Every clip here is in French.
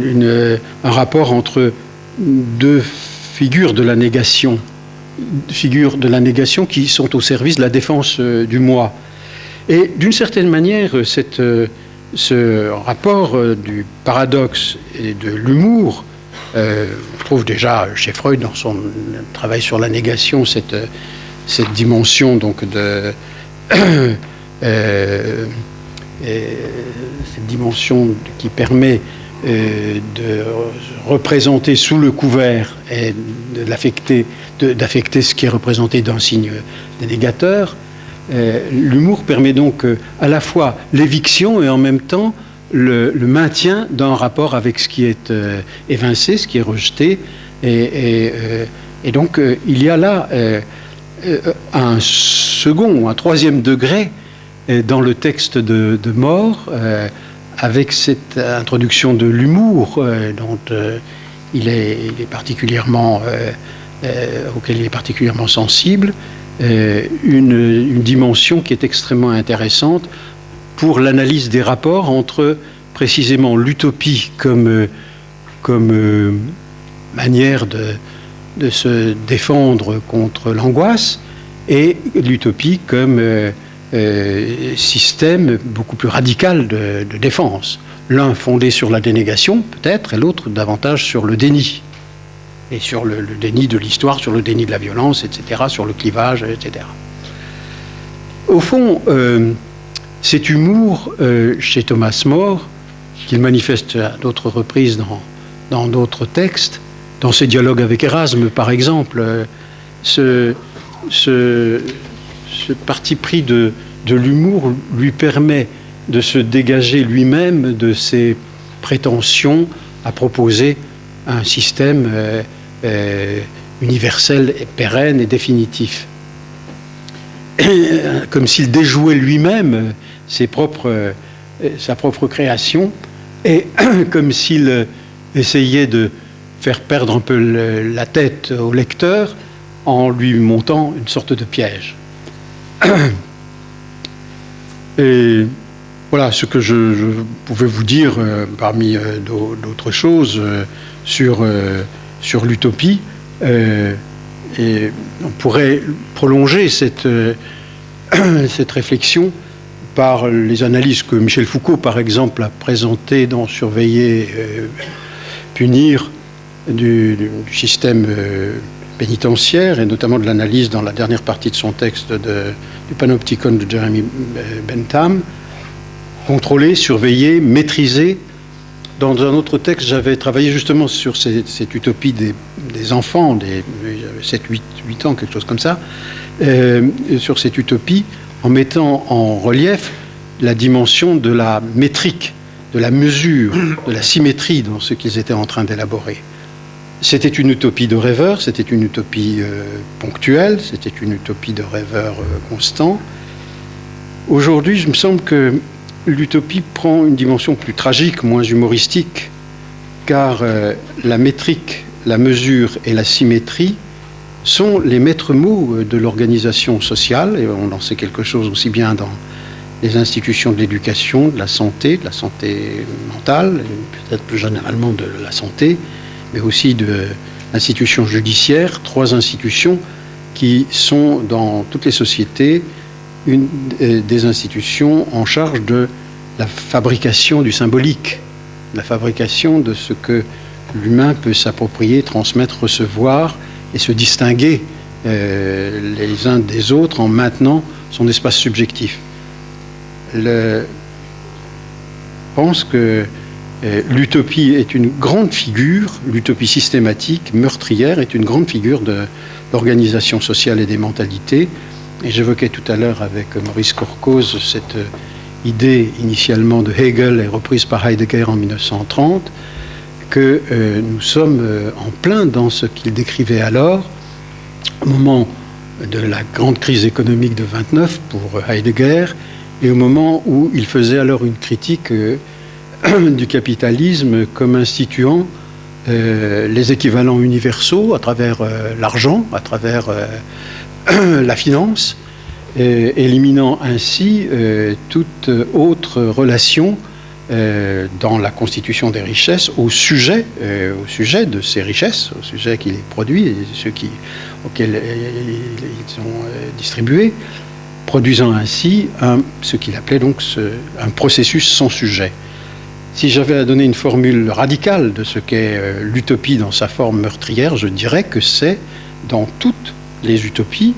un rapport entre deux figures de la négation qui sont au service de la défense du moi. Et d'une certaine manière, ce rapport du paradoxe et de l'humour, on trouve déjà chez Freud, dans son travail sur la négation, cette dimension donc cette dimension qui permet de représenter sous le couvert et d'affecter ce qui est représenté d'un signe dénégateur. L'humour permet donc à la fois l'éviction et en même temps le maintien d'un rapport avec ce qui est évincé, ce qui est rejeté. Et donc il y a là un second, un troisième degré dans le texte de More, avec cette introduction de l'humour dont il est particulièrement, auquel il est particulièrement sensible, une dimension qui est extrêmement intéressante pour l'analyse des rapports entre précisément l'utopie comme manière de se défendre contre l'angoisse et l'utopie comme système beaucoup plus radical de défense. L'un fondé sur la dénégation, peut-être, et l'autre davantage sur le déni. Et sur le déni de l'histoire, sur le déni de la violence, etc., sur le clivage, etc. Au fond, cet humour chez Thomas More, qu'il manifeste à d'autres reprises dans d'autres textes, dans ses dialogues avec Erasme, par exemple, ce parti pris de l'humour lui permet de se dégager lui-même de ses prétentions à proposer un système universel, et pérenne et définitif. Comme s'il déjouait lui-même sa propre création, et comme s'il essayait de faire perdre un peu la tête au lecteur en lui montant une sorte de piège. Et voilà ce que je pouvais vous dire parmi d'autres choses sur l'utopie. Et on pourrait prolonger cette réflexion par les analyses que Michel Foucault, par exemple, a présentées dans Surveiller, punir du système pénitentiaire, et notamment de l'analyse dans la dernière partie de son texte du Panopticon de Jeremy Bentham. Contrôler, surveiller, maîtriser. Dans un autre texte, j'avais travaillé justement sur cette utopie des enfants, des 7-8 ans, quelque chose comme ça, sur cette utopie, en mettant en relief la dimension de la métrique, de la mesure, de la symétrie dans ce qu'ils étaient en train d'élaborer. C'était une utopie de rêveur, c'était une utopie ponctuelle, c'était une utopie de rêveur constant. Aujourd'hui, il me semble que l'utopie prend une dimension plus tragique, moins humoristique, car la métrique, la mesure et la symétrie sont les maîtres mots de l'organisation sociale, et on en sait quelque chose aussi bien dans les institutions de l'éducation, de la santé mentale, et peut-être plus généralement de la santé, mais aussi de l'institution judiciaire, 3 institutions qui sont dans toutes les sociétés des institutions en charge de la fabrication du symbolique, la fabrication de ce que l'humain peut s'approprier, transmettre, recevoir et se distinguer les uns des autres en maintenant son espace subjectif. Je pense que l'utopie est une grande figure, l'utopie systématique, meurtrière, est une grande figure de l'organisation sociale et des mentalités. Et j'évoquais tout à l'heure avec Maurice Korkos cette idée initialement de Hegel et reprise par Heidegger en 1930, que nous sommes en plein dans ce qu'il décrivait alors, au moment de la grande crise économique de 29 pour Heidegger, et au moment où il faisait alors une critique du capitalisme comme instituant les équivalents universaux à travers l'argent, à travers la finance, éliminant ainsi toute autre relation dans la constitution des richesses au sujet de ces richesses, au sujet qui les produit et ceux auxquels ils sont distribués, produisant ainsi ce qu'il appelait donc un processus sans sujet. Si j'avais à donner une formule radicale de ce qu'est l'utopie dans sa forme meurtrière, je dirais que c'est, dans toutes les utopies,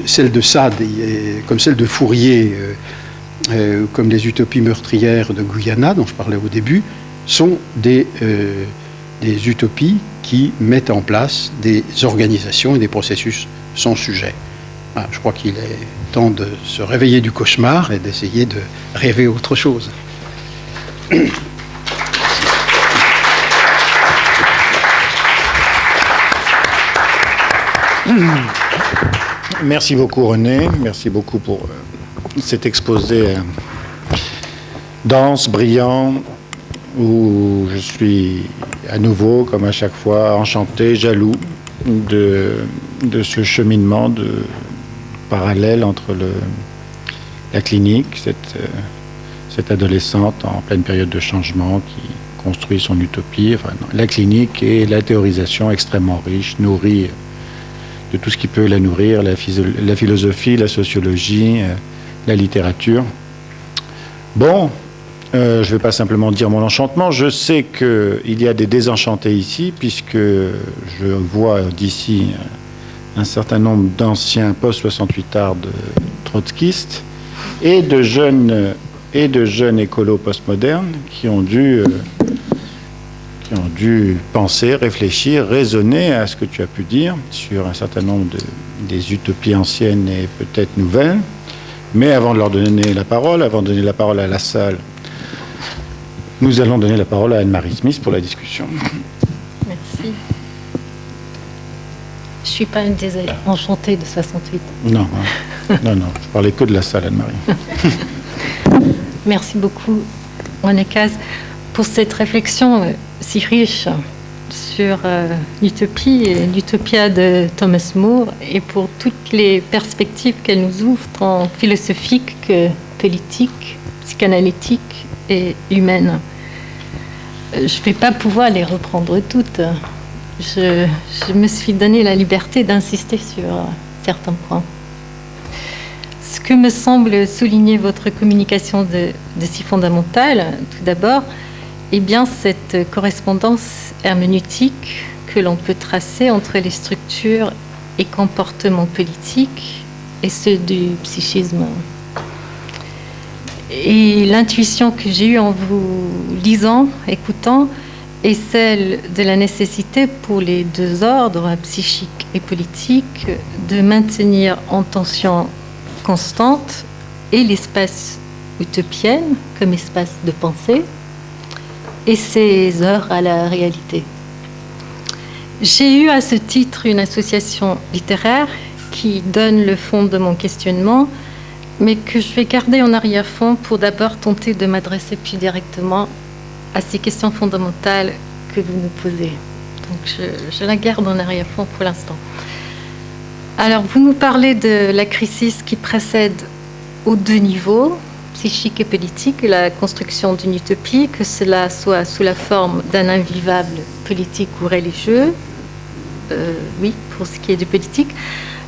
celle de Sade, comme celle de Fourier, comme les utopies meurtrières de Guyana, dont je parlais au début, sont des utopies qui mettent en place des organisations et des processus sans sujet. Ah, je crois qu'il est temps de se réveiller du cauchemar et d'essayer de rêver autre chose. Merci beaucoup René, merci beaucoup pour cet exposé dense, brillant, où je suis à nouveau, comme à chaque fois, enchanté, jaloux de ce cheminement de parallèle entre la clinique, cette adolescente en pleine période de changement qui construit son utopie, enfin, la clinique et la théorisation extrêmement riche, nourrie de tout ce qui peut la nourrir, la philosophie, la sociologie, la littérature. Bon, je ne vais pas simplement dire mon enchantement, je sais qu'il y a des désenchantés ici, puisque je vois d'ici un certain nombre d'anciens post-68ards trotskistes et de jeunes écolos postmodernes qui ont dû penser, réfléchir, raisonner à ce que tu as pu dire sur un certain nombre des utopies anciennes et peut-être nouvelles. Mais avant de leur donner la parole, avant de donner la parole à la salle, nous allons donner la parole à Anne-Marie Smith pour la discussion. Merci. Je ne suis pas une des enchantées de 68. Non, non, je parlais que de la salle, Anne-Marie. Merci beaucoup, René Cazes, pour cette réflexion si riche sur l'utopie et l'utopia de Thomas More et pour toutes les perspectives qu'elle nous ouvre, tant philosophiques que politiques, psychanalytiques et humaines. Je ne vais pas pouvoir les reprendre toutes. Je me suis donné la liberté d'insister sur certains points. Ce que me semble souligner votre communication de si fondamentale, tout d'abord, eh bien, cette correspondance herméneutique que l'on peut tracer entre les structures et comportements politiques et ceux du psychisme. Et l'intuition que j'ai eue en vous lisant, écoutant, est celle de la nécessité pour les deux ordres, psychique et politique, de maintenir en tension constante et l'espace utopien comme espace de pensée et ses heures à la réalité. J'ai eu à ce titre une association littéraire qui donne le fond de mon questionnement, mais que je vais garder en arrière-fond pour d'abord tenter de m'adresser plus directement à ces questions fondamentales que vous nous posez. Donc je la garde en arrière-fond pour l'instant. Alors, vous nous parlez de la crise qui précède aux deux niveaux, psychique et politique, la construction d'une utopie, que cela soit sous la forme d'un invivable politique ou religieux. Oui, pour ce qui est du politique,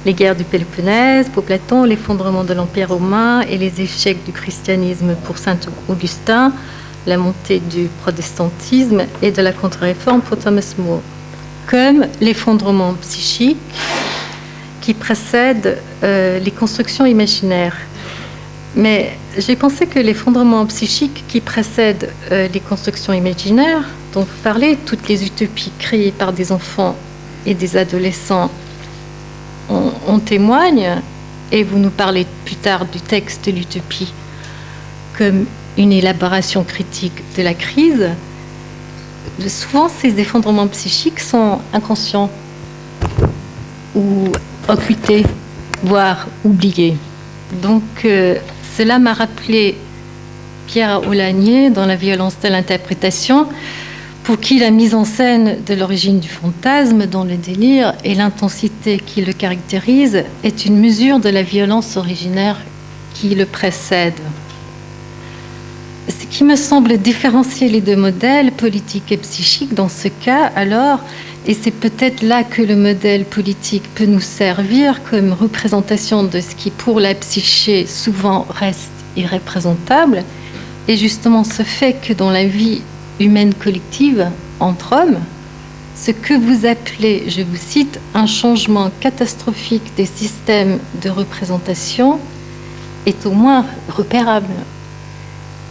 les guerres du Péloponnèse pour Platon, l'effondrement de l'Empire romain et les échecs du christianisme pour saint Augustin, la montée du protestantisme et de la contre-réforme pour Thomas More, comme l'effondrement psychique qui précède les constructions imaginaires. Mais j'ai pensé que l'effondrement psychique qui précède les constructions imaginaires, dont vous parlez, toutes les utopies créées par des enfants et des adolescents en témoignent, et vous nous parlez plus tard du texte de l'utopie comme une élaboration critique de la crise. Souvent, ces effondrements psychiques sont inconscients ou occultés, voire oubliés. Donc, cela m'a rappelé Pierre Aulagnier dans La violence de l'interprétation, pour qui la mise en scène de l'origine du fantasme dans le délire et l'intensité qui le caractérise est une mesure de la violence originaire qui le précède. Ce qui me semble différencier les deux modèles, politique et psychique, dans ce cas, alors, et c'est peut-être là que le modèle politique peut nous servir comme représentation de ce qui, pour la psyché, souvent reste irreprésentable, et justement ce fait que dans la vie humaine collective, entre hommes, ce que vous appelez, je vous cite, un changement catastrophique des systèmes de représentation est au moins repérable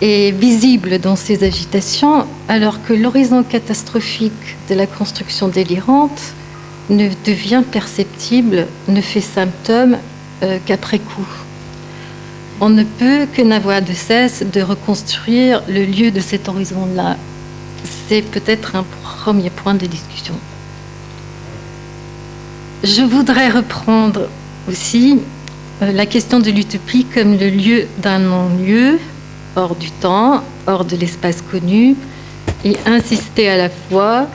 et visible dans ces agitations, alors que l'horizon catastrophique de la construction délirante ne devient perceptible, ne fait symptôme qu'après coup. On ne peut que n'avoir de cesse de reconstruire le lieu de cet horizon-là. C'est peut-être un premier point de discussion. Je voudrais reprendre aussi la question de l'utopie comme le lieu d'un non-lieu, hors du temps, hors de l'espace connu, et insister à la fois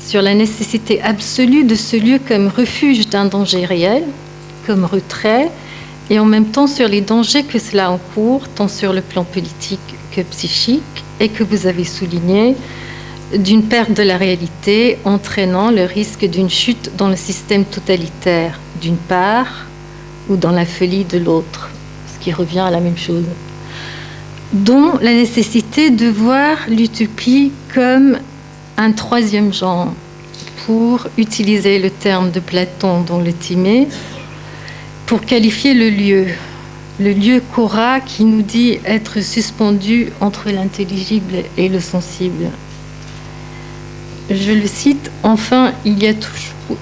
sur la nécessité absolue de ce lieu comme refuge d'un danger réel, comme retrait, et en même temps sur les dangers que cela encourt, tant sur le plan politique que psychique, et que vous avez souligné, d'une perte de la réalité entraînant le risque d'une chute dans le système totalitaire, d'une part, ou dans la folie de l'autre, ce qui revient à la même chose, dont la nécessité de voir l'utopie comme un troisième genre, pour utiliser le terme de Platon dans le Timée, pour qualifier le lieu Cora qui nous dit être suspendu entre l'intelligible et le sensible. Je le cite, enfin, il y a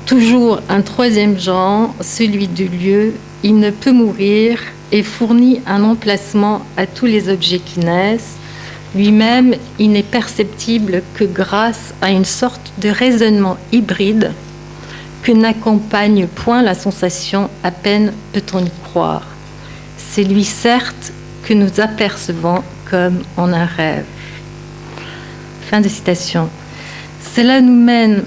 toujours un troisième genre, celui du lieu. Il ne peut mourir et fournit un emplacement à tous les objets qui naissent. Lui-même, il n'est perceptible que grâce à une sorte de raisonnement hybride que n'accompagne point la sensation, à peine peut-on y croire. C'est lui, certes, que nous apercevons comme en un rêve. Fin de citation. Cela nous mène,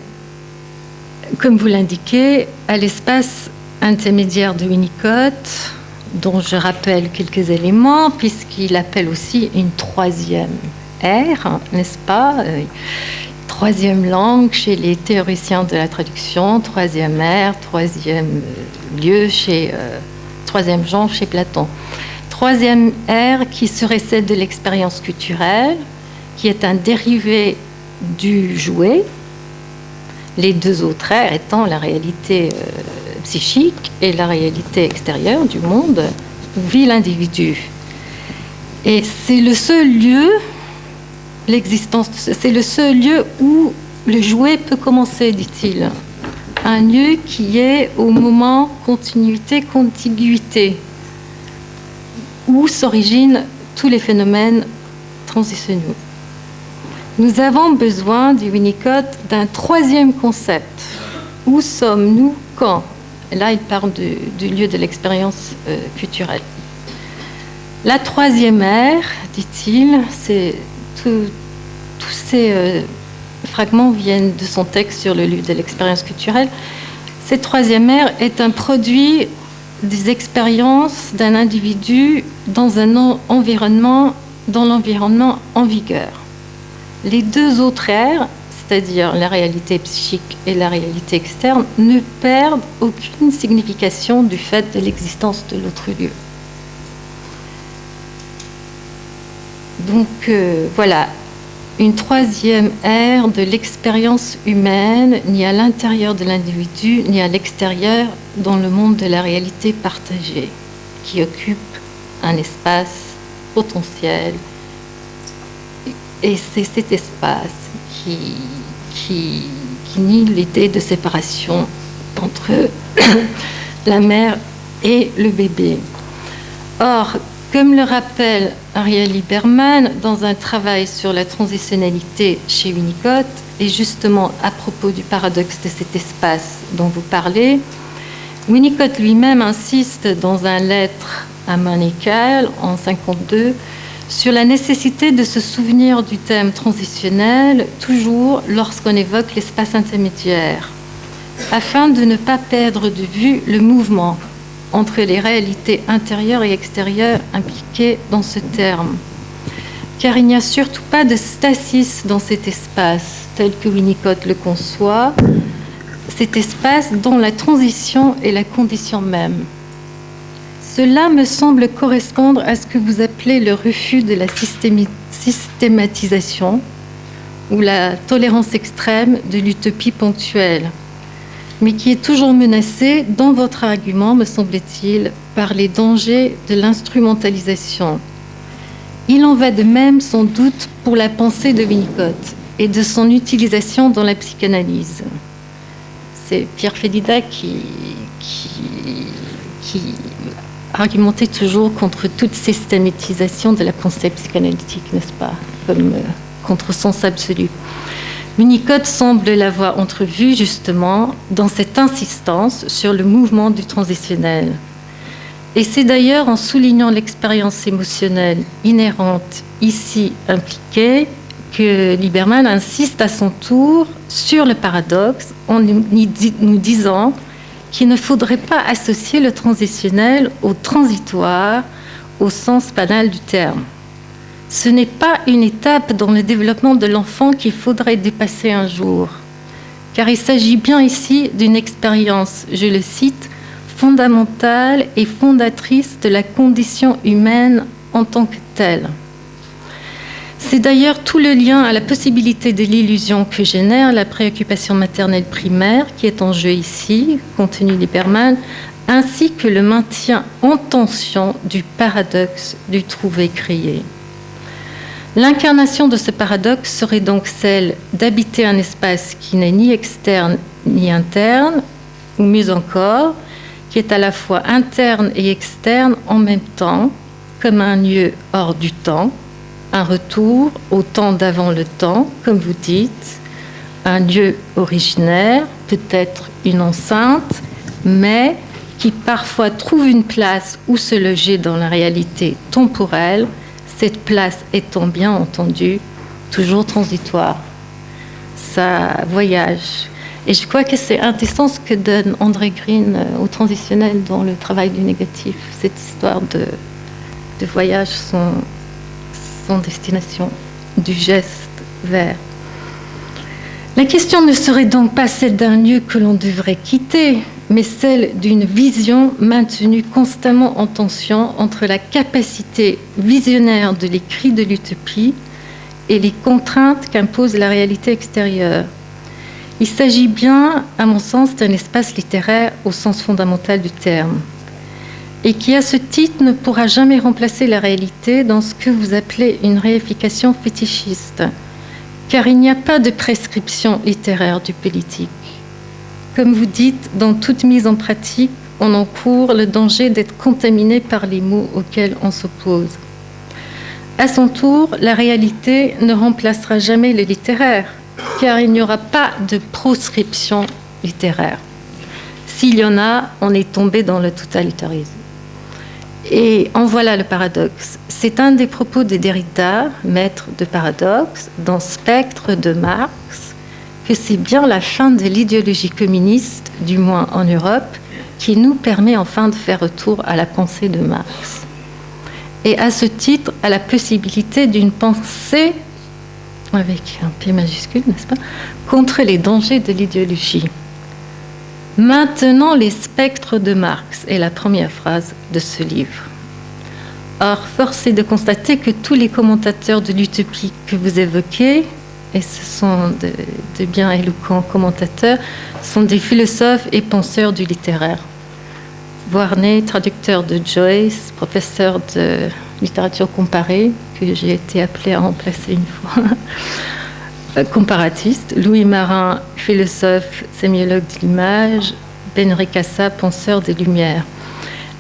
comme vous l'indiquez, à l'espace intermédiaire de Winnicott, dont je rappelle quelques éléments, puisqu'il appelle aussi une troisième ère, n'est-ce pas ? Troisième langue chez les théoriciens de la traduction, troisième ère, troisième lieu, troisième genre chez Platon. Troisième ère qui serait celle de l'expérience culturelle, qui est un dérivé du jouet, les deux autres ères étant la réalité psychique et la réalité extérieure du monde où vit l'individu. Et c'est le seul lieu, l'existence, c'est le seul lieu où le jouet peut commencer, dit-il. Un lieu qui est au moment continuité, contiguïté, où s'originent tous les phénomènes transitionnels. Nous avons besoin, dit Winnicott, d'un troisième concept. Où sommes-nous quand ? Là, il parle du lieu de l'expérience culturelle. La troisième ère, dit-il, tous ces fragments viennent de son texte sur le lieu de l'expérience culturelle. Cette troisième ère est un produit des expériences d'un individu dans un environnement, dans l'environnement en vigueur. Les deux autres ères, c'est-à-dire la réalité psychique et la réalité externe, ne perdent aucune signification du fait de l'existence de l'autre lieu. Donc voilà, une troisième ère de l'expérience humaine, ni à l'intérieur de l'individu, ni à l'extérieur, dans le monde de la réalité partagée, qui occupe un espace potentiel. Et c'est cet espace qui nie l'idée de séparation entre la mère et le bébé. Or, comme le rappelle Ariel Lieberman dans un travail sur la transitionnalité chez Winnicott, et justement à propos du paradoxe de cet espace dont vous parlez, Winnicott lui-même insiste dans un lettre à Monica en 1952 sur la nécessité de se souvenir du thème transitionnel toujours lorsqu'on évoque l'espace intermédiaire, afin de ne pas perdre de vue le mouvement entre les réalités intérieures et extérieures impliquées dans ce terme. Car il n'y a surtout pas de stasis dans cet espace, tel que Winnicott le conçoit, cet espace dont la transition est la condition même. Cela me semble correspondre à ce que vous appelez le refus de la systématisation ou la tolérance extrême de l'utopie ponctuelle, mais qui est toujours menacée dans votre argument, me semble-t-il, par les dangers de l'instrumentalisation. Il en va de même, sans doute, pour la pensée de Winnicott et de son utilisation dans la psychanalyse. C'est Pierre Fedida qui argumentait toujours contre toute systématisation de la pensée psychanalytique, n'est-ce pas, comme contresens absolu. Winnicott semble l'avoir entrevu justement dans cette insistance sur le mouvement du transitionnel. Et c'est d'ailleurs en soulignant l'expérience émotionnelle inhérente ici impliquée que Lieberman insiste à son tour sur le paradoxe en nous disant qu'il ne faudrait pas associer le transitionnel au transitoire au sens banal du terme. Ce n'est pas une étape dans le développement de l'enfant qu'il faudrait dépasser un jour, car il s'agit bien ici d'une expérience, je le cite, fondamentale et fondatrice de la condition humaine en tant que telle. C'est d'ailleurs tout le lien à la possibilité de l'illusion que génère la préoccupation maternelle primaire qui est en jeu ici, contenu Lieberman, ainsi que le maintien en tension du paradoxe du trouvé-créé. L'incarnation de ce paradoxe serait donc celle d'habiter un espace qui n'est ni externe ni interne, ou mieux encore, qui est à la fois interne et externe en même temps, comme un lieu hors du temps, un retour au temps d'avant le temps, comme vous dites, un lieu originaire, peut-être une enceinte, mais qui parfois trouve une place où se loger dans la réalité temporelle, cette place étant bien entendu toujours transitoire. Ça voyage. Et je crois que c'est intéressant ce que donne André Green au transitionnel dans le travail du négatif, cette histoire de voyage sans destination, du geste vers. La question ne serait donc pas celle d'un lieu que l'on devrait quitter, mais celle d'une vision maintenue constamment en tension entre la capacité visionnaire de l'écrit de l'utopie et les contraintes qu'impose la réalité extérieure. Il s'agit bien, à mon sens, d'un espace littéraire au sens fondamental du terme, et qui, à ce titre, ne pourra jamais remplacer la réalité dans ce que vous appelez une réification fétichiste, car il n'y a pas de prescription littéraire du politique. Comme vous dites, dans toute mise en pratique, on encourt le danger d'être contaminé par les mots auxquels on s'oppose. À son tour, la réalité ne remplacera jamais le littéraire, car il n'y aura pas de proscription littéraire. S'il y en a, on est tombé dans le totalitarisme. Et en voilà le paradoxe. C'est un des propos de Derrida, maître de paradoxe, dans Spectre de Marx, que c'est bien la fin de l'idéologie communiste, du moins en Europe, qui nous permet enfin de faire retour à la pensée de Marx. Et à ce titre, à la possibilité d'une pensée, avec un P majuscule, n'est-ce pas, contre les dangers de l'idéologie. Maintenant, les spectres de Marx est la première phrase de ce livre. Or, force est de constater que tous les commentateurs de l'utopie que vous évoquez, et ce sont de bien éloquents commentateurs, sont des philosophes et penseurs du littéraire. Voirnet, traducteur de Joyce, professeur de littérature comparée, que j'ai été appelée à remplacer une fois, comparatiste, Louis Marin, philosophe, sémiologue de l'image, Ben Cassa, penseur des Lumières.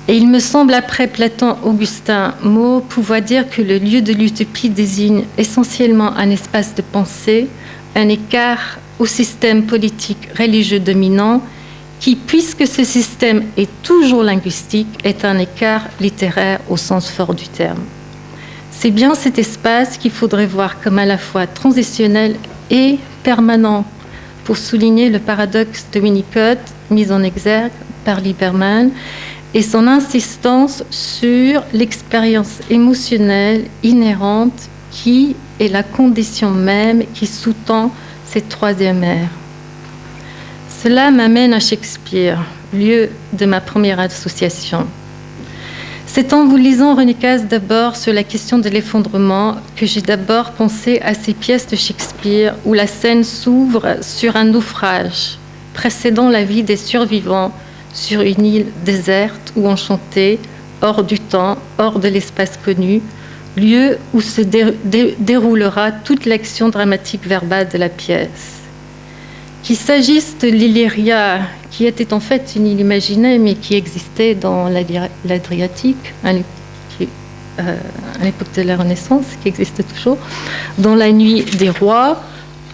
Et il me semble, après Platon, Augustin, Moe, pouvoir dire que le lieu de l'utopie désigne essentiellement un espace de pensée, un écart au système politique religieux dominant, qui, puisque ce système est toujours linguistique, est un écart littéraire au sens fort du terme. C'est bien cet espace qu'il faudrait voir comme à la fois transitionnel et permanent, pour souligner le paradoxe de Winnicott, mis en exergue par Lieberman, et son insistance sur l'expérience émotionnelle inhérente qui est la condition même qui sous-tend cette troisième ère. Cela m'amène à Shakespeare, lieu de ma première association. C'est en vous lisant René Casse d'abord sur la question de l'effondrement que j'ai d'abord pensé à ces pièces de Shakespeare où la scène s'ouvre sur un naufrage, précédant la vie des survivants sur une île déserte ou enchantée, hors du temps, hors de l'espace connu, lieu où se déroulera toute l'action dramatique verbale de la pièce. Qu'il s'agisse de l'Illyria, qui était en fait une île imaginée, mais qui existait dans l'Adriatique, à l'époque de la Renaissance, qui existe toujours, dans la nuit des rois,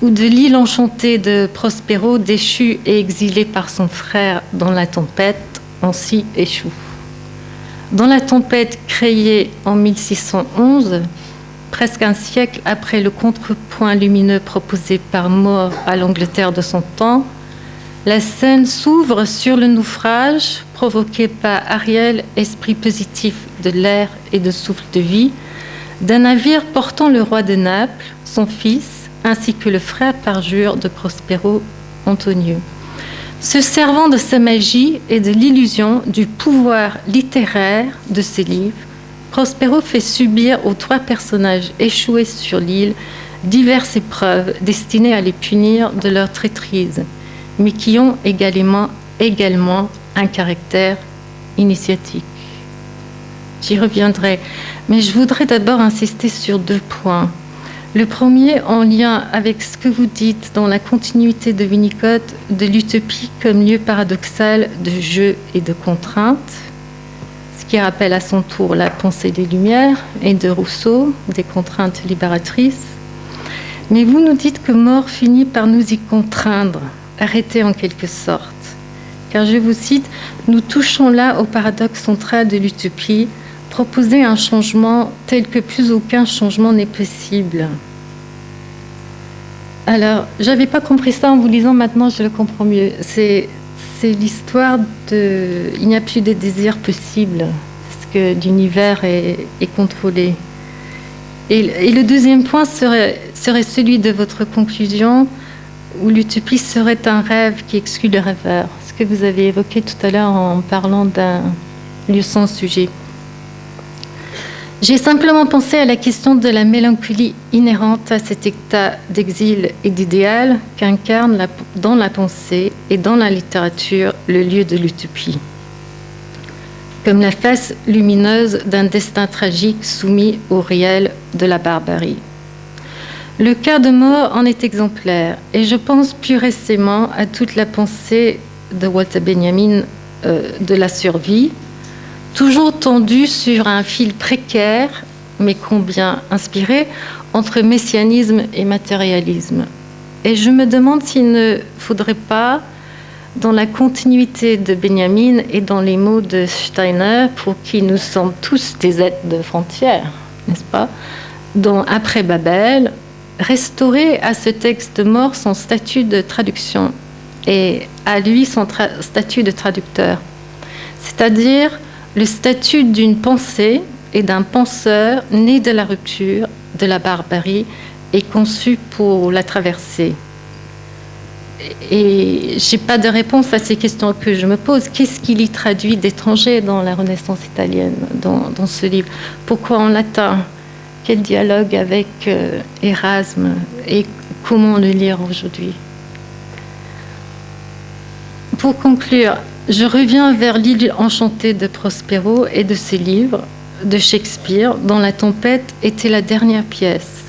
ou de l'île enchantée de Prospero, déchu et exilé par son frère dans la tempête, ainsi échoue. Dans la tempête créée en 1611, presque un siècle après le contrepoint lumineux proposé par More à l'Angleterre de son temps, la scène s'ouvre sur le naufrage provoqué par Ariel, esprit positif de l'air et de souffle de vie, d'un navire portant le roi de Naples, son fils, ainsi que le frère parjure de Prospero, Antonio. Se servant de sa magie et de l'illusion du pouvoir littéraire de ses livres, Prospero fait subir aux trois personnages échoués sur l'île diverses épreuves destinées à les punir de leur traîtrise, mais qui ont également un caractère initiatique. J'y reviendrai, mais je voudrais d'abord insister sur 2 points. Le premier, en lien avec ce que vous dites dans la continuité de Winnicott, de l'utopie comme lieu paradoxal de jeu et de contrainte, ce qui rappelle à son tour la pensée des Lumières et de Rousseau, des contraintes libératrices. Mais vous nous dites que More finit par nous y contraindre, arrêter en quelque sorte. Car je vous cite, « Nous touchons là au paradoxe central de l'utopie, proposer un changement tel que plus aucun changement n'est possible. » Alors, je n'avais pas compris ça en vous lisant, maintenant je le comprends mieux. C'est l'histoire de... Il n'y a plus de désir possible, parce que l'univers est contrôlé. Et le deuxième point serait celui de votre conclusion, où l'utopie serait un rêve qui exclut le rêveur, ce que vous avez évoqué tout à l'heure en parlant d'un lieu sans sujet. J'ai simplement pensé à la question de la mélancolie inhérente à cet état d'exil et d'idéal qu'incarne dans la pensée et dans la littérature le lieu de l'utopie, comme la face lumineuse d'un destin tragique soumis au réel de la barbarie. Le cas de More en est exemplaire, et je pense plus récemment à toute la pensée de Walter Benjamin de la survie, toujours tendue sur un fil précaire, mais combien inspiré, entre messianisme et matérialisme. Et je me demande s'il ne faudrait pas, dans la continuité de Benjamin et dans les mots de Steiner, pour qui nous sommes tous des êtres de frontières, n'est-ce pas, dont après Babel, restaurer à ce texte mort son statut de traduction et à lui son statut de traducteur, c'est-à-dire le statut d'une pensée et d'un penseur né de la rupture, de la barbarie et conçu pour la traverser. Et je n'ai pas de réponse à ces questions que je me pose. Qu'est-ce qu'il y traduit d'étranger dans la Renaissance italienne, dans ce livre? Pourquoi en latin? Quel dialogue avec Erasme? Et comment le lire aujourd'hui? Pour conclure, je reviens vers l'île enchantée de Prospero et de ses livres de Shakespeare, dont La Tempête était la dernière pièce,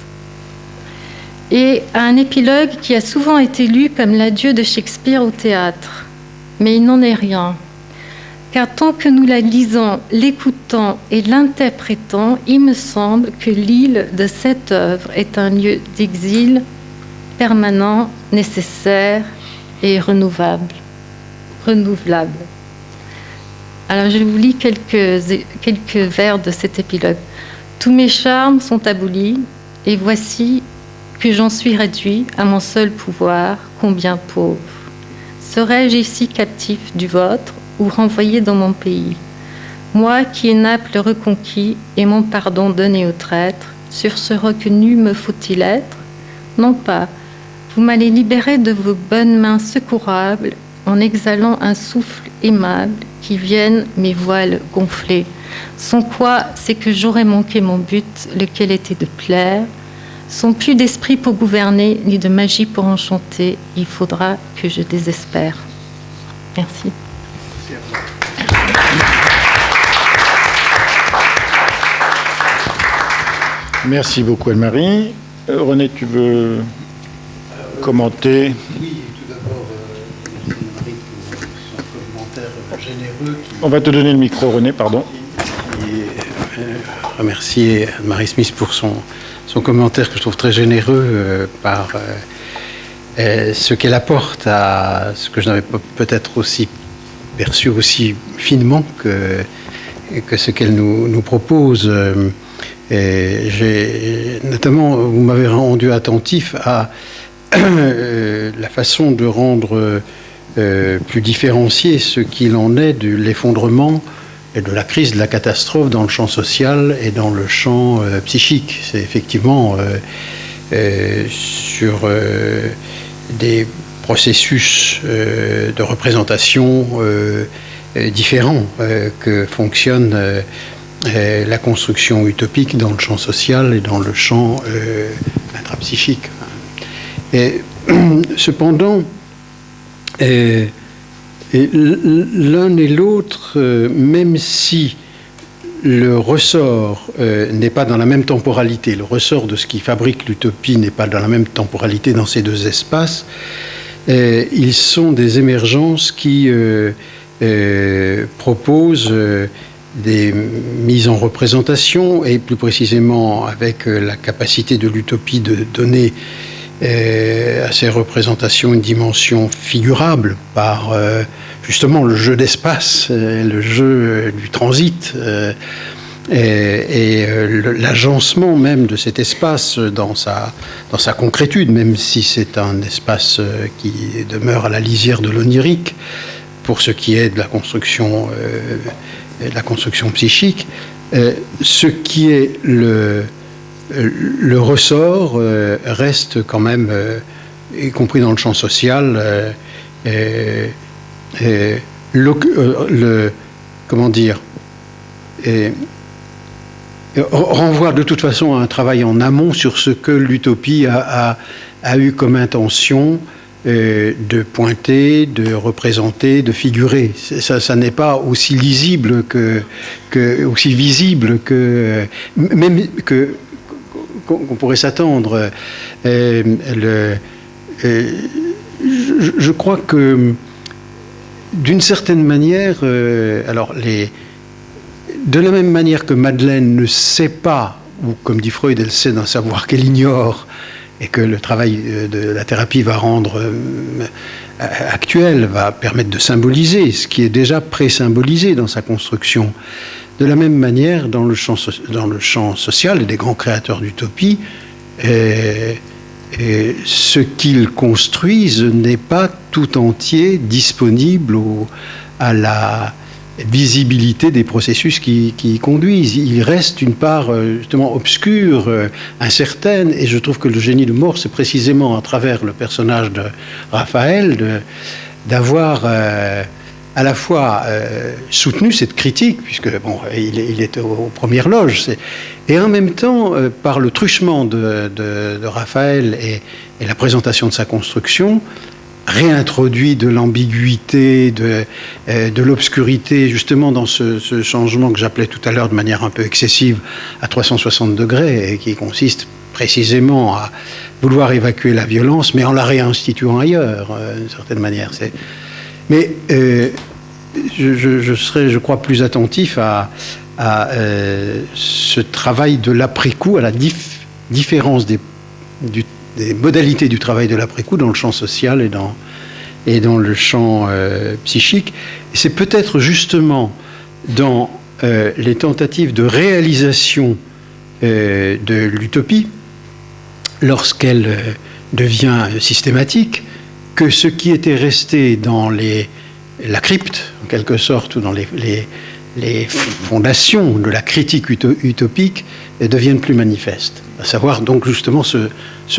et à un épilogue qui a souvent été lu comme l'adieu de Shakespeare au théâtre. Mais il n'en est rien, car tant que nous la lisons, l'écoutons et l'interprétons, il me semble que l'île de cette œuvre est un lieu d'exil permanent, nécessaire et renouvelable. Alors je vous lis quelques vers de cet épilogue. Tous mes charmes sont abolis, et voici que j'en suis réduit à mon seul pouvoir, combien pauvre. Serais-je ici captif du vôtre ou renvoyé dans mon pays? Moi qui ai Naples reconquis et mon pardon donné aux traîtres, sur ce roc nu me faut-il être? Non pas. Vous m'allez libérer de vos bonnes mains secourables en exhalant un souffle aimable qui vienne mes voiles gonflés. Sans quoi, c'est que j'aurais manqué mon but, lequel était de plaire. Sans plus d'esprit pour gouverner, ni de magie pour enchanter, il faudra que je désespère. Merci. Merci beaucoup, Anne-Marie. René, tu veux commenter? Oui, tout d'abord, Anne-Marie pour son commentaire généreux. On va te donner le micro, René, pardon. Remercier Anne-Marie Smith pour son commentaire que je trouve très généreux par ce qu'elle apporte à ce que je n'avais peut-être aussi perçu aussi finement que ce qu'elle nous propose. Notamment, vous m'avez rendu attentif à la façon de rendre plus différencié ce qu'il en est de l'effondrement et de la crise, de la catastrophe dans le champ social et dans le champ psychique. C'est effectivement sur des processus de représentation différents que fonctionne la construction utopique dans le champ social et dans le champ intrapsychique. Et cependant, l'un et l'autre, même si le ressort n'est pas dans la même temporalité, le ressort de ce qui fabrique l'utopie n'est pas dans la même temporalité dans ces deux espaces, ils sont des émergences qui proposent des mises en représentation, et plus précisément avec la capacité de l'utopie de donner à ces représentations une dimension figurable par justement le jeu d'espace, le jeu du transit et l'agencement même de cet espace dans sa concrétude, même si c'est un espace qui demeure à la lisière de l'onirique pour ce qui est de la construction psychique. Ce qui est le ressort reste quand même, y compris dans le champ social, comment dire, renvoie de toute façon à un travail en amont sur ce que l'utopie a eu comme intention de pointer, de représenter, de figurer. Ça n'est pas aussi lisible aussi visible même qu'on pourrait s'attendre. Je crois que d'une certaine manière, de la même manière que Madeleine ne sait pas, ou comme dit Freud, elle sait d'un savoir qu'elle ignore, et que le travail de la thérapie va rendre actuel, va permettre de symboliser ce qui est déjà pré-symbolisé dans sa construction. De la même manière, dans le champ social et des grands créateurs d'utopie, ce qu'ils construisent n'est pas tout entier disponible à la visibilité des processus qui y conduisent. Il reste une part justement obscure, incertaine, et je trouve que le génie de Mort, c'est précisément à travers le personnage de Raphaël d'avoir à la fois soutenu cette critique, puisque il est aux premières loges, et en même temps, par le truchement de Raphaël et la présentation de sa construction, réintroduit de l'ambiguïté, de l'obscurité, justement dans ce changement que j'appelais tout à l'heure de manière un peu excessive à 360 degrés, et qui consiste précisément à vouloir évacuer la violence, mais en la réinstituant ailleurs, d'une certaine manière. Mais je serais, je crois, plus attentif à ce travail de l'après-coup, à la différence des modalités du travail de l'après-coup dans le champ social et dans le champ psychique. Et c'est peut-être justement dans les tentatives de réalisation de l'utopie, lorsqu'elle devient systématique, que ce qui était resté dans la crypte, en quelque sorte, ou dans les fondations de la critique utopique deviennent plus manifestes. À savoir donc justement ce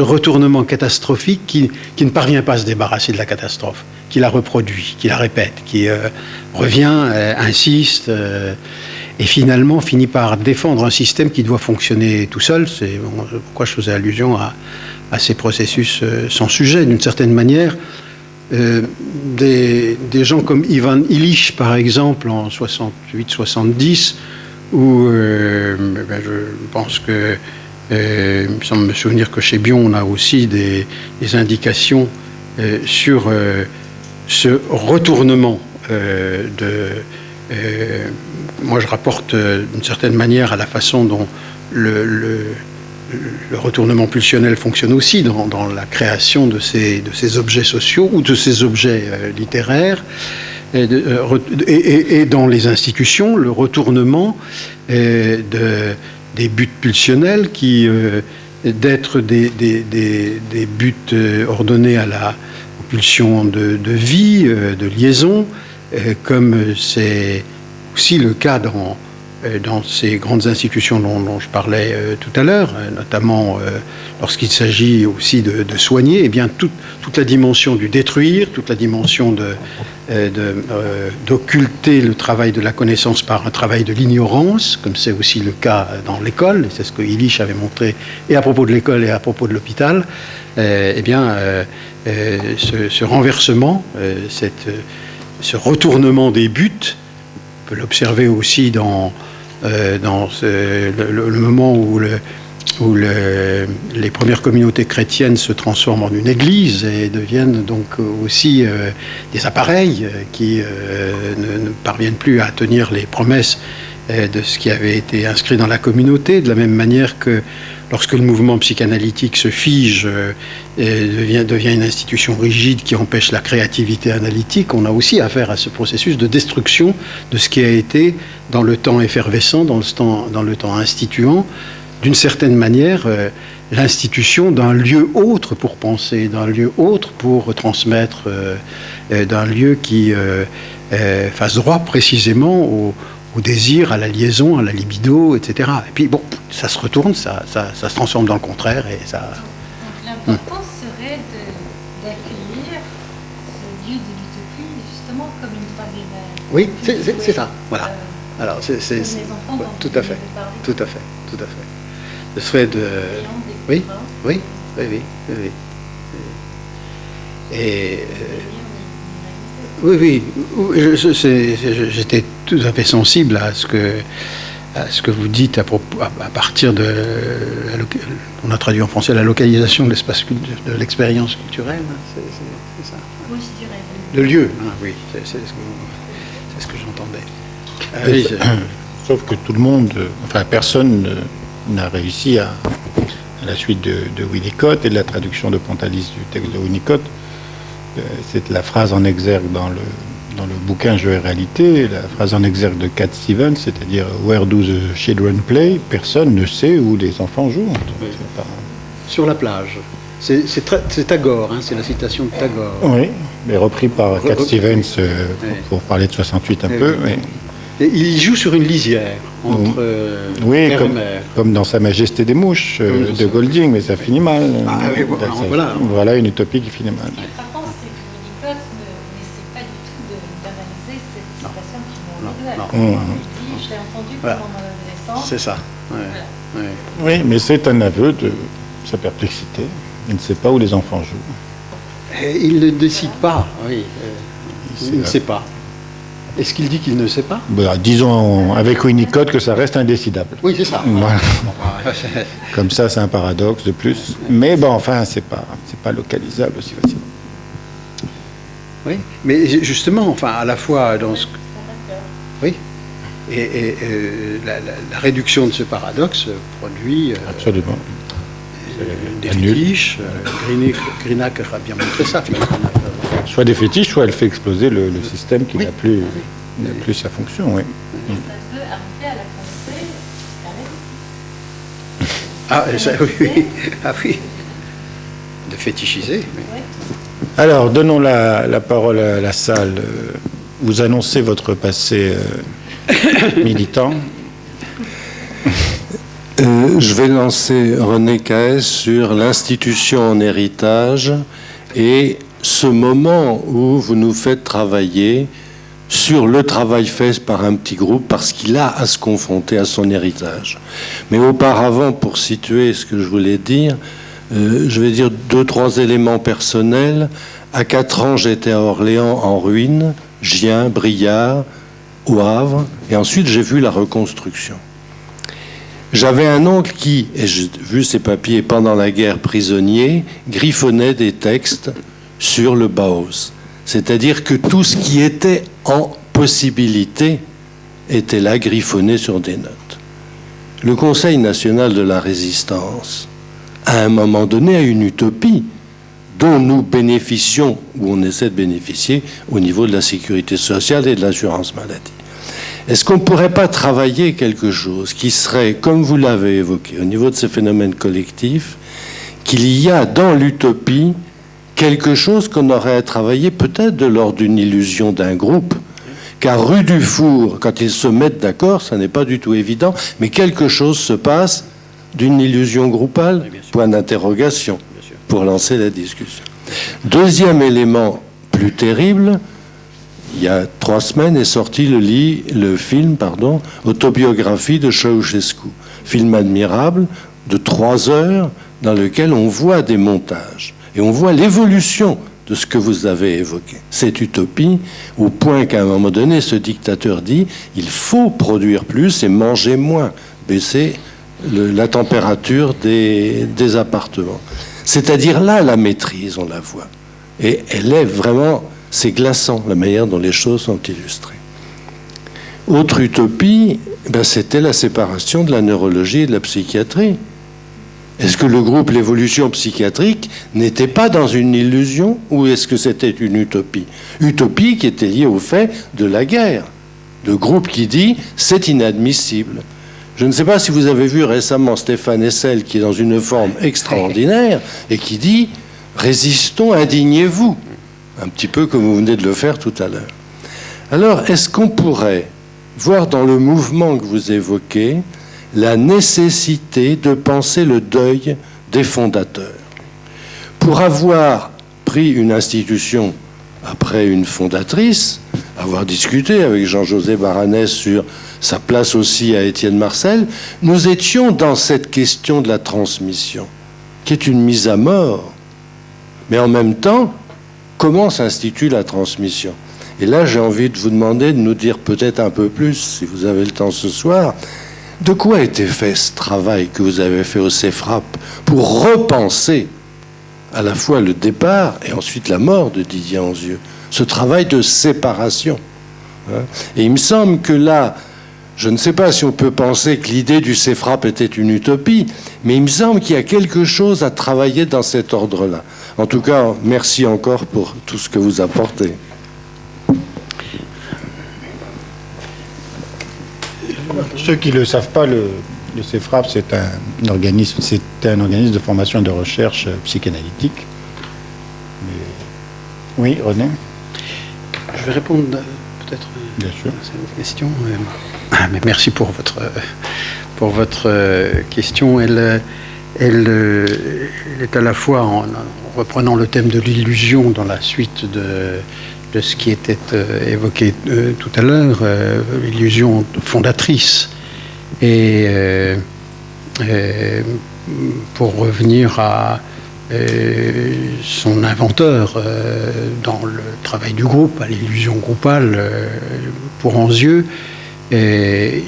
retournement catastrophique qui ne parvient pas à se débarrasser de la catastrophe, qui la reproduit, qui la répète, qui revient, insiste, et finalement finit par défendre un système qui doit fonctionner tout seul. C'est pourquoi je faisais allusion à ces processus sans sujet, d'une certaine manière. Des gens comme Ivan Illich, par exemple, en 68-70, où je pense que, il me semble me souvenir que chez Bion, on a aussi des indications sur ce retournement moi, je rapporte d'une certaine manière à la façon dont le retournement pulsionnel fonctionne aussi dans la création de ces objets sociaux ou de ces objets littéraires et dans les institutions, le retournement des buts pulsionnels qui, d'être des buts ordonnés aux pulsions de vie, de liaison, comme c'est aussi le cas dans ces grandes institutions dont je parlais tout à l'heure, notamment lorsqu'il s'agit aussi de soigner, eh bien toute la dimension du détruire, toute la dimension d'occulter le travail de la connaissance par un travail de l'ignorance, comme c'est aussi le cas dans l'école, et c'est ce que Illich avait montré, et à propos de l'école et à propos de l'hôpital, eh bien ce renversement, ce retournement des buts, on peut l'observer aussi dans le moment où les premières communautés chrétiennes se transforment en une église et deviennent donc aussi des appareils qui ne parviennent plus à tenir les promesses de ce qui avait été inscrit dans la communauté, de la même manière que lorsque le mouvement psychanalytique se fige et devient une institution rigide qui empêche la créativité analytique, on a aussi affaire à ce processus de destruction de ce qui a été, dans le temps effervescent, dans le temps instituant, d'une certaine manière, l'institution d'un lieu autre pour penser, d'un lieu autre pour transmettre, d'un lieu qui fasse droit précisément au désir, à la liaison, à la libido, etc. Et puis, bon, ça se retourne, ça se transforme dans le contraire. Et ça... Donc, l'important serait d'accueillir ce lieu de l'utopie, justement, comme une troisième ère. Oui, c'est ça, voilà. Alors, c'est les enfants dont tout à fait, tout à fait, tout à fait. Ce serait de... Oui. Et... Oui, j'étais tout à fait sensible à ce que vous dites à partir de... On a traduit en français la localisation de l'espace de l'expérience culturelle. C'est ça. Oui, je dirais. Le lieu, oui, c'est ce que j'entendais. Sauf que tout le monde, personne n'a réussi à la suite de Winnicott et de la traduction de Pontalis du texte de Winnicott. C'est la phrase en exergue dans le bouquin Jeu et réalité, la phrase en exergue de Cat Stevens, c'est-à-dire « Where do the children play ?» Personne ne sait où les enfants jouent. Oui. Sur la plage. C'est Tagore, hein, c'est la citation de Tagore. Oui, mais repris par Cat Stevens pour parler de 68 un peu. Oui. Et il joue sur une lisière entre mer et mer. Comme dans Sa Majesté des Mouches de Golding, mais ça finit mal. Voilà une utopie qui finit mal. Je l'ai entendu pendant mon adolescence. C'est ça. Oui, mais c'est un aveu de sa perplexité. Il ne sait pas où les enfants jouent. Et il ne décide pas, oui. Il ne sait pas. Est-ce qu'il dit qu'il ne sait pas ? Disons avec Winnicott que ça reste indécidable. Oui, c'est ça. Voilà. Comme ça, c'est un paradoxe de plus. Mais c'est pas localisable aussi facilement. Oui, mais justement, à la fois dans ce... Oui, et la réduction de ce paradoxe produit... Absolument. Des fétiches. Greenock a bien montré ça. Soit des fétiches, soit elle fait exploser le système qui n'a plus sa fonction. Oui. Ça peut arriver à la pensée. Oui. De fétichiser. Oui. Alors, donnons la parole à la salle. Vous annoncez votre passé militant. Je vais lancer René Caès sur l'institution en héritage et ce moment où vous nous faites travailler sur le travail fait par un petit groupe parce qu'il a à se confronter à son héritage. Mais auparavant, pour situer ce que je voulais dire, je vais dire 2-3 éléments personnels. À 4 ans, j'étais à Orléans en ruine, Gien, Briard, au Havre, et ensuite j'ai vu la reconstruction. J'avais un oncle qui, et j'ai vu ses papiers pendant la guerre prisonnier, griffonnait des textes sur le Bauhaus. C'est-à-dire que tout ce qui était en possibilité était là, griffonné sur des notes. Le Conseil national de la résistance, à un moment donné, a une utopie dont nous bénéficions, ou on essaie de bénéficier, au niveau de la sécurité sociale et de l'assurance maladie. Est-ce qu'on ne pourrait pas travailler quelque chose qui serait, comme vous l'avez évoqué, au niveau de ces phénomènes collectifs, qu'il y a dans l'utopie quelque chose qu'on aurait à travailler peut-être de l'ordre d'une illusion d'un groupe? Car rue du Four, quand ils se mettent d'accord, ça n'est pas du tout évident, mais quelque chose se passe d'une illusion groupale, point d'interrogation, pour lancer la discussion. Deuxième élément plus terrible, il y a 3 semaines est sorti le film Autobiographie de Ceausescu. Film admirable de 3 heures dans lequel on voit des montages et on voit l'évolution de ce que vous avez évoqué. Cette utopie, au point qu'à un moment donné, ce dictateur dit il faut produire plus et manger moins, baisser la température des appartements. C'est-à-dire là, la maîtrise, on la voit. Et elle est vraiment... C'est glaçant, la manière dont les choses sont illustrées. Autre utopie, c'était la séparation de la neurologie et de la psychiatrie. Est-ce que le groupe L'évolution psychiatrique n'était pas dans une illusion ou est-ce que c'était une utopie? Utopie qui était liée au fait de la guerre. Le groupe qui dit « c'est inadmissible ». Je ne sais pas si vous avez vu récemment Stéphane Hessel qui est dans une forme extraordinaire et qui dit « résistons, indignez-vous ». Un petit peu comme vous venez de le faire tout à l'heure. Alors, est-ce qu'on pourrait voir dans le mouvement que vous évoquez la nécessité de penser le deuil des fondateurs? Pour avoir pris une institution après une fondatrice, avoir discuté avec Jean-José Baranès sur sa place aussi à Étienne Marcel, nous étions dans cette question de la transmission, qui est une mise à mort. Mais en même temps, comment s'institue la transmission? Et là, j'ai envie de vous demander de nous dire peut-être un peu plus, si vous avez le temps ce soir, de quoi était fait ce travail que vous avez fait au CEFRAP pour repenser à la fois le départ et ensuite la mort de Didier Anzieux, ce travail de séparation. Et il me semble que là, je ne sais pas si on peut penser que l'idée du CEFRAP était une utopie, mais il me semble qu'il y a quelque chose à travailler dans cet ordre-là. En tout cas, merci encore pour tout ce que vous apportez. Ceux qui ne le savent pas, le CEFRAP, c'est un organisme de formation et de recherche psychanalytique. Mais... Oui, René? Je vais répondre peut-être Bien sûr. à cette question. Mais merci pour votre question. Elle est à la fois en reprenant le thème de l'illusion dans la suite de ce qui était évoqué tout à l'heure, l'illusion fondatrice. Et pour revenir à son inventeur dans le travail du groupe, à l'illusion groupale pour Anzieux, il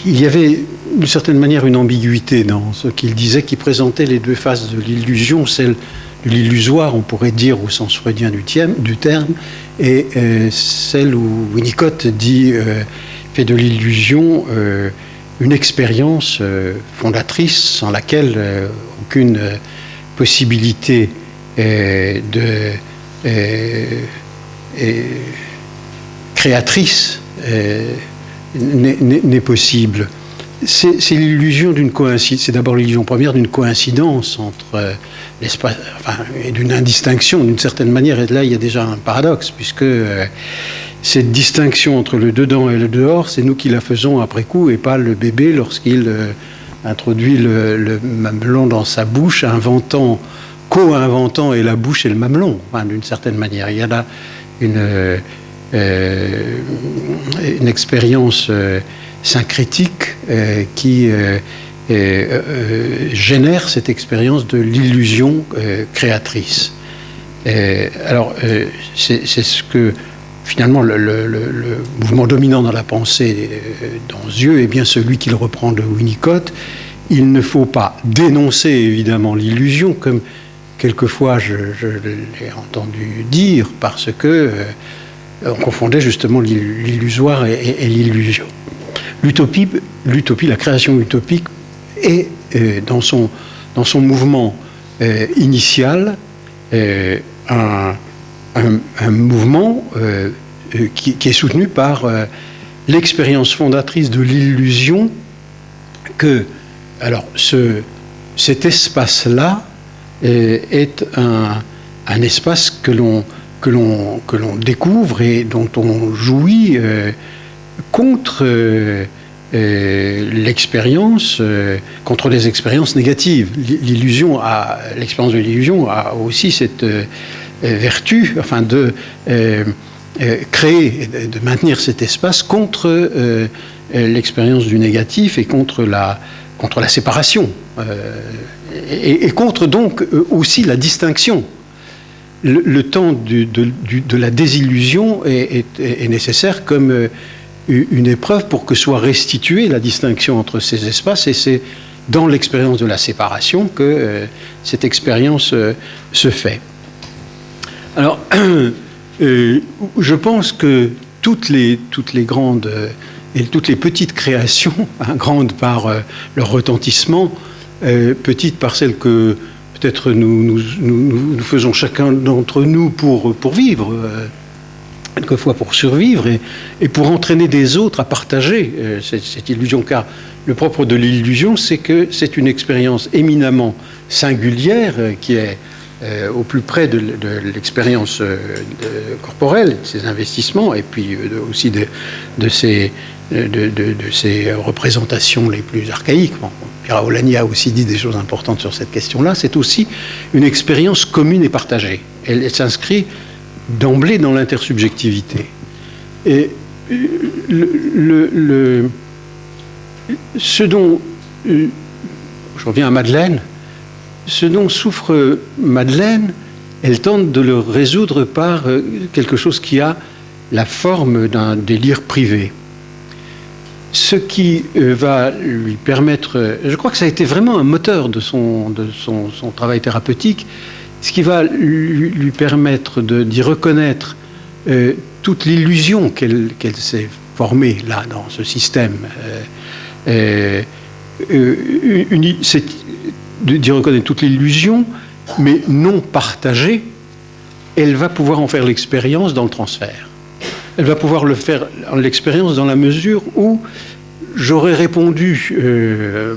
y avait d'une certaine manière une ambiguïté dans ce qu'il disait, qui présentait les 2 faces de l'illusion, celle de l'illusoire, on pourrait dire au sens freudien du terme, et celle où Winnicott dit fait de l'illusion une expérience fondatrice sans laquelle aucune possibilité créatrice n'est possible. c'est l'illusion d'une coïncidence. C'est d'abord l'illusion première d'une coïncidence entre l'espace, et d'une indistinction d'une certaine manière. Et là, il y a déjà un paradoxe, puisque cette distinction entre le dedans et le dehors, c'est nous qui la faisons après coup, et pas le bébé lorsqu'il introduit le mamelon dans sa bouche, co-inventant et la bouche et le mamelon, d'une certaine manière. Il y a là une expérience syncrétique qui génère cette expérience de l'illusion créatrice. Alors, c'est ce que finalement le mouvement dominant dans la pensée dans Dieu est bien celui qu'il reprend de Winnicott. Il ne faut pas dénoncer évidemment l'illusion, comme quelquefois je l'ai entendu dire, parce que on confondait justement l'illusoire et l'illusion. L'utopie, la création utopique est dans son mouvement initial un mouvement qui est soutenu par l'expérience fondatrice de l'illusion que, alors, cet espace-là est un espace que l'on découvre et dont on jouit contre l'expérience, contre les expériences négatives. L'expérience de l'illusion a aussi cette vertu, de créer, de maintenir cet espace contre l'expérience du négatif et contre la séparation, et contre donc aussi la distinction. Le temps de la désillusion est nécessaire comme une épreuve pour que soit restituée la distinction entre ces espaces, et c'est dans l'expérience de la séparation que cette expérience se fait. Alors, je pense que toutes les grandes et toutes les petites créations, grandes par leur retentissement, petites par celles que peut-être nous faisons chacun d'entre nous pour vivre, quelquefois pour survivre et pour entraîner des autres à partager cette illusion. Car le propre de l'illusion, c'est que c'est une expérience éminemment singulière qui est au plus près de l'expérience corporelle, de ses investissements, et puis aussi de ses représentations les plus archaïques. Bon, Pierre Aulagny a aussi dit des choses importantes sur cette question-là. C'est aussi une expérience commune et partagée. Elle s'inscrit d'emblée dans l'intersubjectivité. Et ce dont je reviens à Madeleine, ce dont souffre Madeleine, elle tente de le résoudre par quelque chose qui a la forme d'un délire privé. Ce qui va lui permettre, je crois que ça a été vraiment un moteur de son travail thérapeutique, ce qui va lui permettre d'y reconnaître toute l'illusion qu'elle s'est formée là dans ce système. D'y reconnaître toute l'illusion, mais non partagée, elle va pouvoir en faire l'expérience dans le transfert. Elle va pouvoir le faire l'expérience dans la mesure où j'aurais répondu, je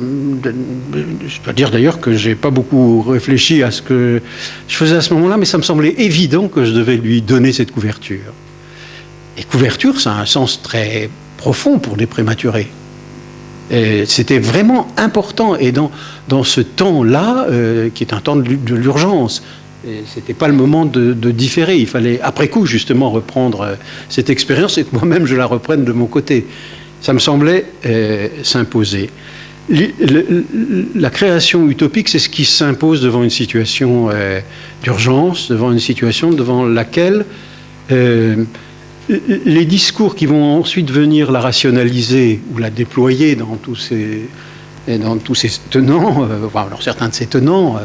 dois dire d'ailleurs que j'ai pas beaucoup réfléchi à ce que je faisais à ce moment-là, mais ça me semblait évident que je devais lui donner cette couverture. Et couverture, ça a un sens très profond pour des prématurés. Et c'était vraiment important, et dans ce temps-là, qui est un temps de l'urgence, c'était pas le moment de différer. Il fallait, après coup, justement, reprendre cette expérience et que moi-même je la reprenne de mon côté. Ça me semblait s'imposer. La création utopique, c'est ce qui s'impose devant une situation d'urgence, devant une situation devant laquelle les discours qui vont ensuite venir la rationaliser ou la déployer dans tous ces tenants, alors certains de ces tenants,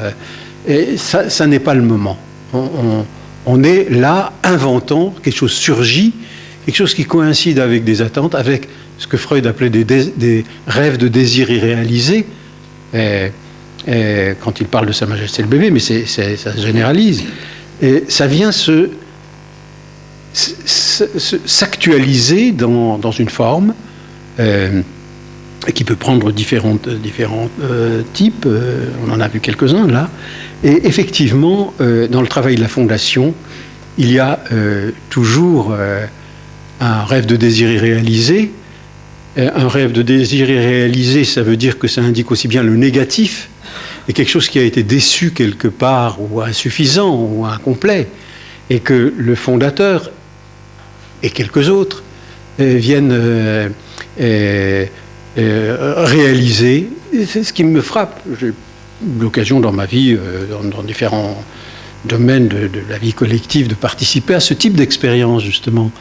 ça n'est pas le moment. On est là inventant, quelque chose surgit, quelque chose qui coïncide avec des attentes, avec ce que Freud appelait des rêves de désir irréalisés, quand il parle de Sa Majesté le bébé, mais ça se généralise. Et ça vient s'actualiser dans une forme et qui peut prendre différents types. On en a vu quelques-uns là. Et effectivement, dans le travail de la Fondation, il y a toujours un rêve de désir irréalisé. Un rêve de désir irréalisé, ça veut dire que ça indique aussi bien le négatif, et quelque chose qui a été déçu quelque part, ou insuffisant, ou incomplet, et que le fondateur et quelques autres viennent réaliser. C'est ce qui me frappe. J'ai eu l'occasion dans ma vie, dans différents domaines de la vie collective, de participer à ce type d'expérience, justement.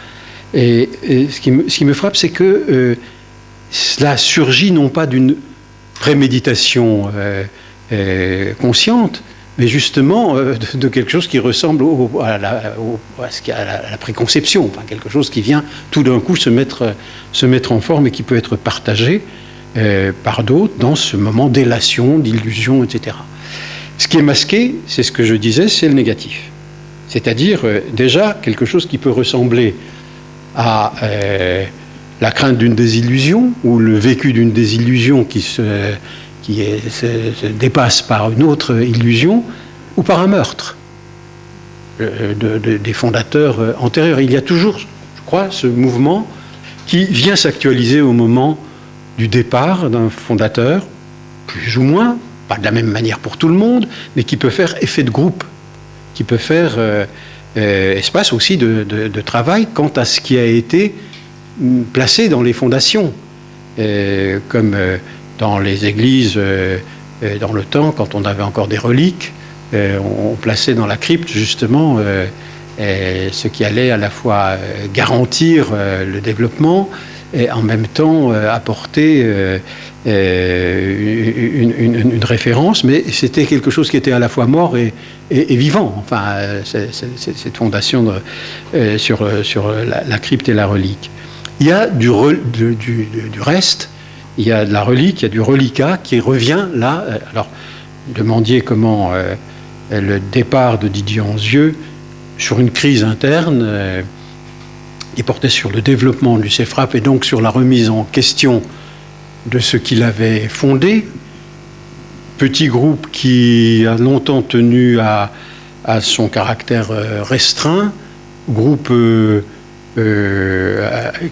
Et ce qui me frappe, c'est que cela surgit non pas d'une préméditation consciente, mais justement de quelque chose qui ressemble à la préconception, enfin, quelque chose qui vient tout d'un coup se mettre en forme et qui peut être partagé par d'autres dans ce moment d'élation, d'illusion, etc. Ce qui est masqué, c'est ce que je disais, c'est le négatif. C'est-à-dire déjà quelque chose qui peut ressembler à la crainte d'une désillusion ou le vécu d'une désillusion qui se dépasse par une autre illusion ou par un meurtre des fondateurs antérieurs. Il y a toujours, je crois, ce mouvement qui vient s'actualiser au moment du départ d'un fondateur, plus ou moins, pas de la même manière pour tout le monde, mais qui peut faire effet de groupe, qui peut faire espace aussi de travail quant à ce qui a été placé dans les fondations, comme dans les églises, dans le temps, quand on avait encore des reliques, on plaçait dans la crypte justement ce qui allait à la fois garantir le développement et en même temps apporter une référence, mais c'était quelque chose qui était à la fois mort et vivant. Enfin, cette fondation sur la crypte et la relique. Il y a du reste, il y a de la relique, il y a du reliquat qui revient là. Alors, demandiez comment le départ de Didier Anzieux sur une crise interne qui portait sur le développement du CEFRAP et donc sur la remise en question de ce qu'il avait fondé. Petit groupe qui a longtemps tenu à son caractère restreint, groupe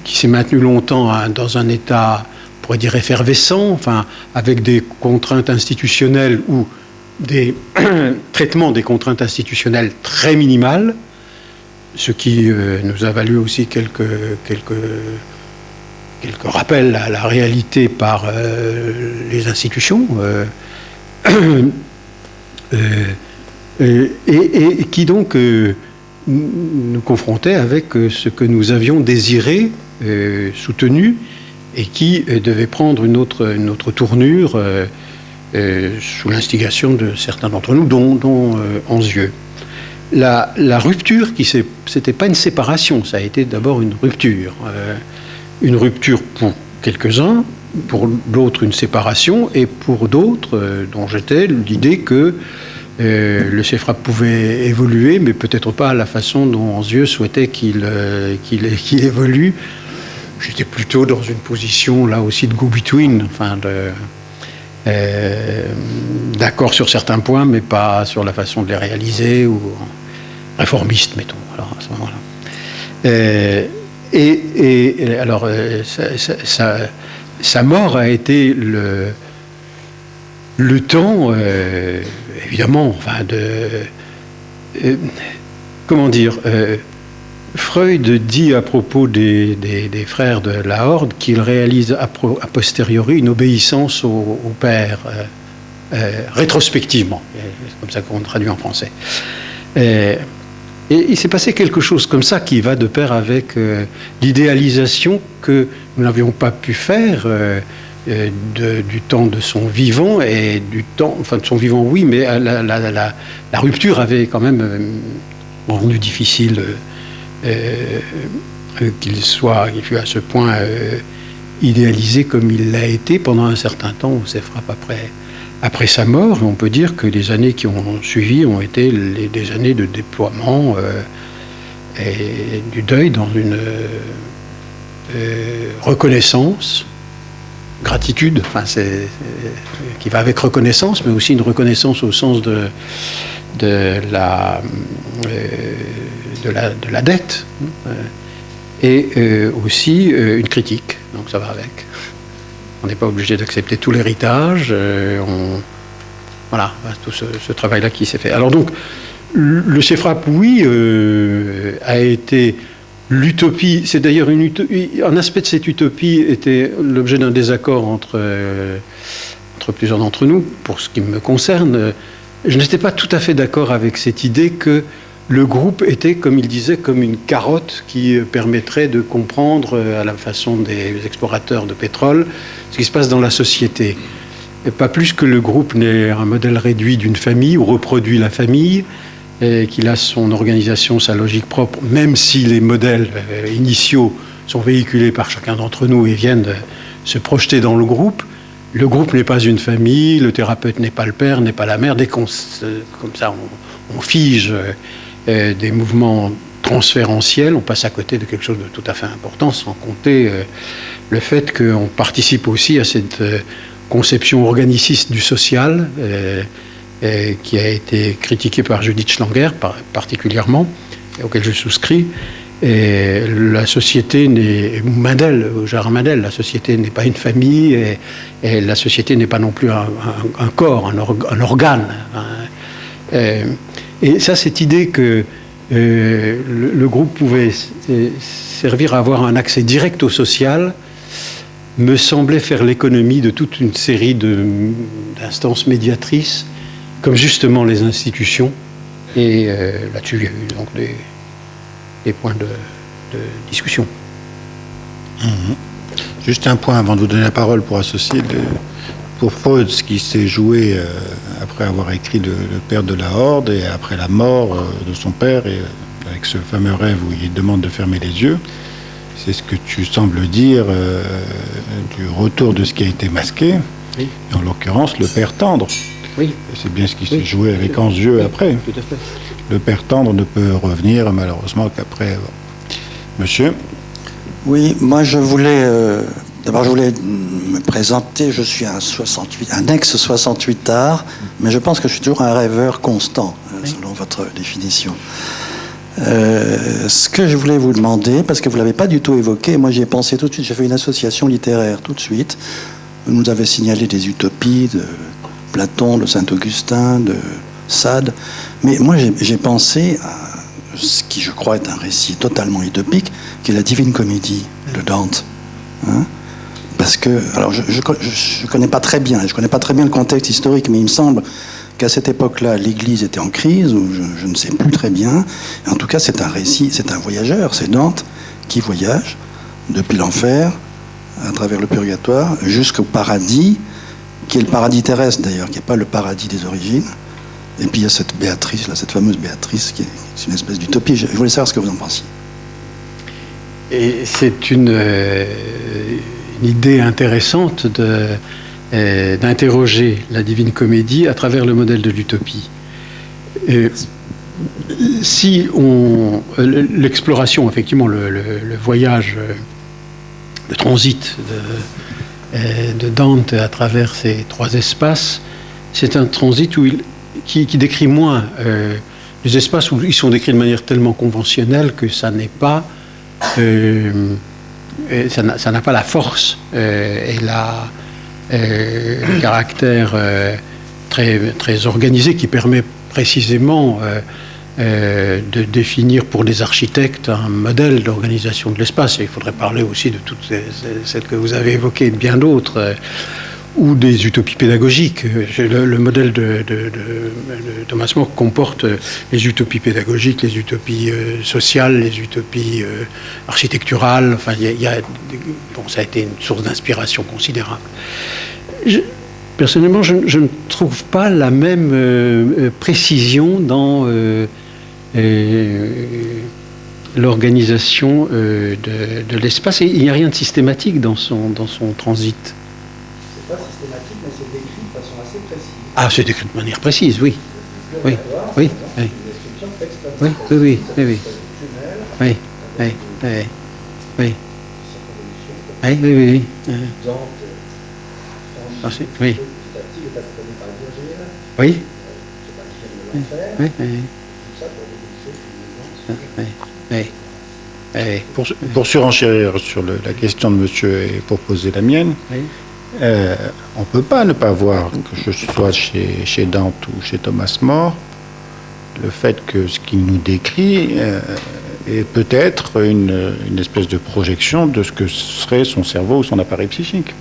qui s'est maintenu longtemps dans un état, on pourrait dire, effervescent, enfin, avec des contraintes institutionnelles ou des traitements des contraintes institutionnelles très minimales, ce qui nous a valu aussi quelques rappels à la réalité par les institutions, et qui donc nous confrontait avec ce que nous avions désiré, soutenu, et qui devait prendre une autre tournure sous l'instigation de certains d'entre nous, dont Anzieux. La rupture, c'était pas une séparation, ça a été d'abord une rupture. Une rupture pour quelques-uns, pour d'autres une séparation, et pour d'autres, dont j'étais, l'idée que le CEFRAP pouvait évoluer, mais peut-être pas à la façon dont Anzieux souhaitait qu'il évolue. J'étais plutôt dans une position, là aussi, de go-between, enfin, d'accord sur certains points, mais pas sur la façon de les réaliser, ou réformiste, mettons, alors, à ce moment-là. Alors, sa mort a été le temps, évidemment, enfin, comment dire, Freud dit à propos des frères de la Horde qu'ils réalisent a posteriori une obéissance au père, rétrospectivement. C'est comme ça qu'on traduit en français. Et il s'est passé quelque chose comme ça qui va de pair avec l'idéalisation que nous n'avions pas pu faire du temps de son vivant et du temps, enfin de son vivant, oui, mais la rupture avait quand même rendu difficile qu'il fût à ce point idéalisé comme il l'a été pendant un certain temps au CEFRAP après sa mort. On peut dire que les années qui ont suivi ont été des années de déploiement et du deuil dans une reconnaissance gratitude, enfin, qui va avec reconnaissance, mais aussi une reconnaissance au sens de la dette, et aussi une critique, donc ça va avec. On n'est pas obligé d'accepter tout l'héritage, voilà, tout ce travail-là qui s'est fait. Alors donc, le CEFRAP, oui, a été l'utopie, c'est d'ailleurs un aspect de cette utopie était l'objet d'un désaccord entre plusieurs d'entre nous, pour ce qui me concerne. Je n'étais pas tout à fait d'accord avec cette idée que le groupe était, comme il disait, comme une carotte qui permettrait de comprendre, à la façon des explorateurs de pétrole, ce qui se passe dans la société. Et pas plus que le groupe n'est un modèle réduit d'une famille ou reproduit la famille, et qu'il a son organisation, sa logique propre, même si les modèles initiaux sont véhiculés par chacun d'entre nous et viennent se projeter dans le groupe. Le groupe n'est pas une famille, le thérapeute n'est pas le père, n'est pas la mère. Dès qu'on, comme ça, on fige des mouvements transférentiels, on passe à côté de quelque chose de tout à fait important, sans compter le fait qu'on participe aussi à cette conception organiciste du social, qui a été critiquée par Judith Schlanger particulièrement, et auquel je souscris. Et la société Gérard Mandel, la société n'est pas une famille, et la société n'est pas non plus un corps, un organe. Et ça, cette idée que le groupe pouvait servir à avoir un accès direct au social me semblait faire l'économie de toute une série d'instances médiatrices, comme justement les institutions. Et là-dessus, il y a eu donc des points de discussion. Juste un point avant de vous donner la parole pour associer. Pour Freud, ce qui s'est joué après avoir écrit le Père de la Horde et après la mort de son père, et avec ce fameux rêve où il demande de fermer les yeux, c'est ce que tu sembles dire du retour de ce qui a été masqué, oui. Et en l'occurrence le Père tendre. Oui. Et c'est bien ce qui s'est joué avec Anzieux après. Tout à fait. Le Père tendre ne peut revenir malheureusement qu'après. Monsieur ? Oui, moi je voulais... D'abord, je voulais me présenter. Je suis un ex-68ard, mais je pense que je suis toujours un rêveur constant, selon votre définition. Ce que je voulais vous demander, parce que vous ne l'avez pas du tout évoqué, moi j'y ai pensé tout de suite, j'ai fait une association littéraire tout de suite. Vous nous avez signalé des utopies de Platon, de Saint-Augustin, de Sade. Mais moi j'ai pensé à ce qui, je crois, est un récit totalement utopique, qui est la Divine Comédie de Dante. Hein ? Parce que, alors je connais pas très bien le contexte historique, mais il me semble qu'à cette époque-là, l'Église était en crise, ou je ne sais plus très bien. En tout cas, c'est un récit, c'est un voyageur, c'est Dante qui voyage depuis l'enfer, à travers le purgatoire, jusqu'au paradis, qui est le paradis terrestre d'ailleurs, qui n'est pas le paradis des origines. Et puis il y a cette Béatrice, là, cette fameuse Béatrice, qui est une espèce d'utopie. Je voulais savoir ce que vous en pensiez. Et c'est une idée intéressante d'interroger la Divine Comédie à travers le modèle de l'utopie. Si l'exploration, effectivement, le voyage, le transit de Dante à travers ces trois espaces, c'est un transit qui décrit moins les espaces où ils sont décrits de manière tellement conventionnelle que ça n'est pas... ça n'a pas la force et le caractère très, très organisé qui permet précisément de définir pour les architectes un modèle d'organisation de l'espace. Et il faudrait parler aussi de toutes celles que vous avez évoquées et de bien d'autres, ou des utopies pédagogiques. Le modèle de Thomas More comporte les utopies pédagogiques, les utopies sociales, les utopies architecturales. Enfin, ça a été une source d'inspiration considérable. Personnellement, je ne trouve pas la même précision dans l'organisation de l'espace. Et il n'y a rien de systématique dans son transit. Pas systématique, mais c'est décrit de façon assez précise. Ah, c'est décrit de manière précise, oui. Oui, oui, oui. Oui, oui, oui, oui, oui. Oui, oui, oui, oui. Oui, oui, oui. Ah, oui. Oui. Pour surenchérir sur la question de monsieur et pour poser la mienne, on ne peut pas ne pas voir, que ce soit chez Dante ou chez Thomas More, le fait que ce qu'il nous décrit est peut-être une espèce de projection de ce que serait son cerveau ou son appareil psychique.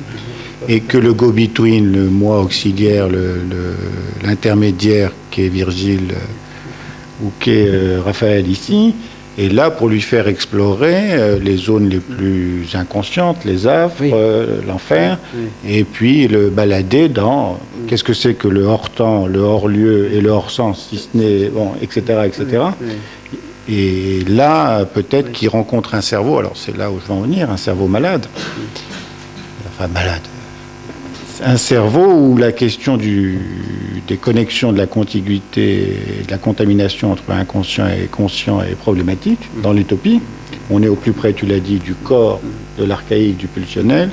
Et que le go-between, le moi auxiliaire, l'intermédiaire qui est Virgile ou qui est Raphaël ici, est là pour lui faire explorer les zones les plus inconscientes, les affres, l'enfer, et puis le balader dans qu'est-ce que c'est que le hors-temps, le hors-lieu et le hors-sens, si ce n'est, bon, etc., etc. Et là, peut-être qu'il rencontre un cerveau, alors c'est là où je vais en venir, un cerveau malade. Enfin, malade. Un cerveau où la question des connexions, de la contiguïté, de la contamination entre inconscient et conscient est problématique. Dans l'utopie, on est au plus près, tu l'as dit, du corps, de l'archaïque, du pulsionnel,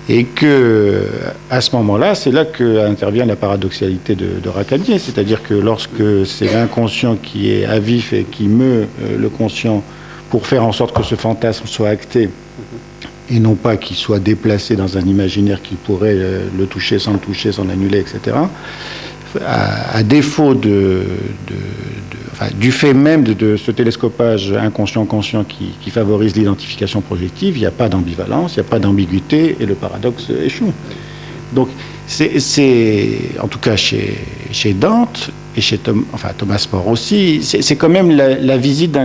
et que à ce moment-là, c'est là qu'intervient la paradoxalité de Racamier, c'est-à-dire que lorsque c'est l'inconscient qui est à vif et qui meut le conscient pour faire en sorte que ce fantasme soit acté, et non pas qu'il soit déplacé dans un imaginaire qui pourrait le toucher, sans l'annuler, etc. À défaut du fait même de ce télescopage inconscient-conscient qui favorise l'identification projective, il n'y a pas d'ambivalence, il n'y a pas d'ambiguïté, et le paradoxe échoue. Donc, c'est en tout cas chez Dante, et chez Thomas More aussi, c'est quand même la visite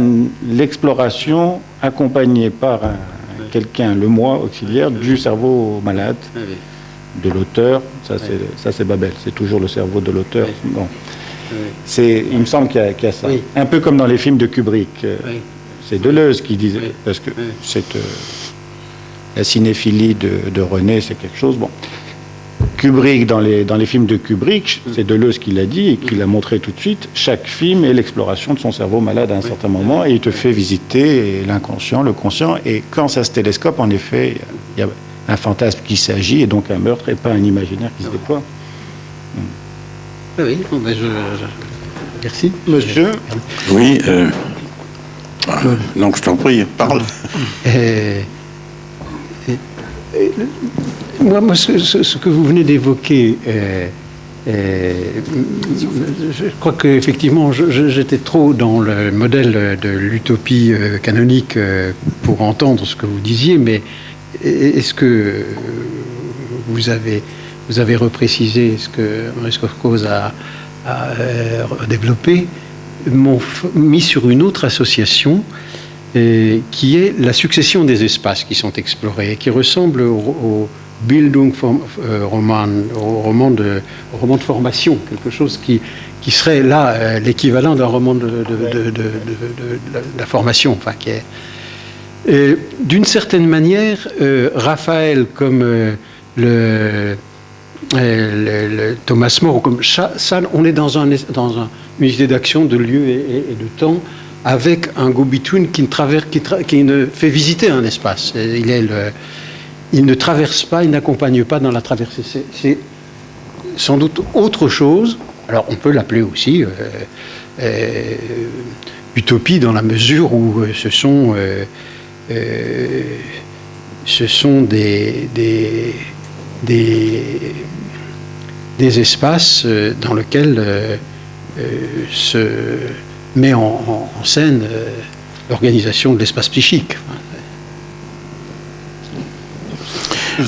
l'exploration accompagnée par quelqu'un, le moi auxiliaire du cerveau malade de l'auteur. Ça c'est Babel, c'est toujours le cerveau de l'auteur. Bon. Il me semble qu'il y a ça. Un peu comme dans les films de Kubrick. C'est Deleuze qui disait, parce que la cinéphilie de René, c'est quelque chose. Bon. Kubrick, dans les films de Kubrick, c'est Deleuze qui l'a dit et qui l'a montré tout de suite, chaque film est l'exploration de son cerveau malade à un certain moment, et il te fait visiter l'inconscient, le conscient, et quand ça se télescope, en effet, il y a un fantasme qui s'agit, et donc un meurtre, et pas un imaginaire qui se déploie. Oui, merci. Monsieur. Oui, donc je t'en prie, parle. Moi, ce que vous venez d'évoquer, je crois qu'effectivement, j'étais trop dans le modèle de l'utopie canonique pour entendre ce que vous disiez, mais est-ce que vous avez reprécisé ce que Maurice Coz a développé, m'ont mis sur une autre association qui est la succession des espaces qui sont explorés, qui ressemble au Bildung Roman, au roman de formation, quelque chose qui serait là l'équivalent d'un roman de la formation, enfin qui est d'une certaine manière Raphaël comme le Thomas More, comme ça, on est dans une unité d'action de lieu et de temps, avec un go-between qui ne fait visiter un espace. Il ne traverse pas, il n'accompagne pas dans la traversée. C'est sans doute autre chose. Alors on peut l'appeler aussi utopie, dans la mesure où ce sont des espaces dans lesquels se met en scène l'organisation de l'espace psychique.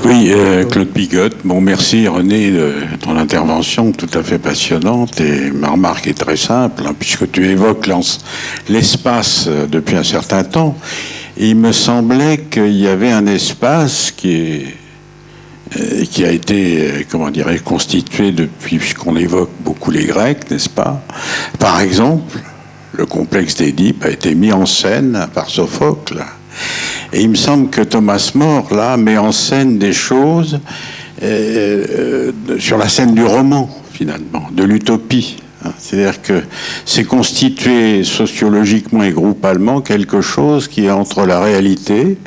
Oui, Claude Pigotte. Bon, merci René de ton intervention tout à fait passionnante, et ma remarque est très simple, puisque tu évoques l'espace depuis un certain temps. Il me semblait qu'il y avait un espace qui a été, constitué depuis, puisqu'on évoque beaucoup les Grecs, n'est-ce pas? Par exemple, le complexe d'Édipe a été mis en scène par Sophocle. Et il me semble que Thomas More, là, met en scène des choses sur la scène du roman, finalement, de l'utopie. C'est-à-dire que c'est constitué sociologiquement et groupalement quelque chose qui est entre la réalité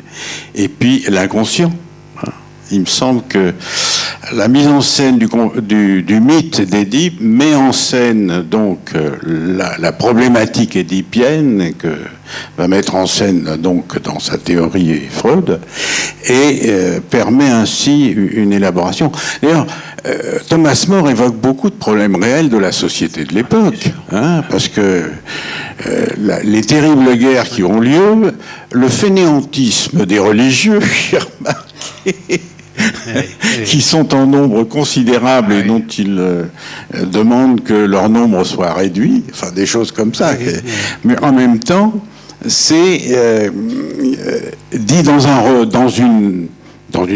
et puis l'inconscient. Il me semble que la mise en scène du mythe d'Édipe met en scène donc la problématique édipienne que va mettre en scène donc dans sa théorie Freud et permet ainsi une élaboration. D'ailleurs, Thomas More évoque beaucoup de problèmes réels de la société de l'époque, hein, parce que les terribles guerres qui ont lieu, le fainéantisme des religieux, j'ai remarqué, qui sont en nombre considérable et dont ils demandent que leur nombre soit réduit, enfin des choses comme ça. Mais en même temps, c'est dit dans une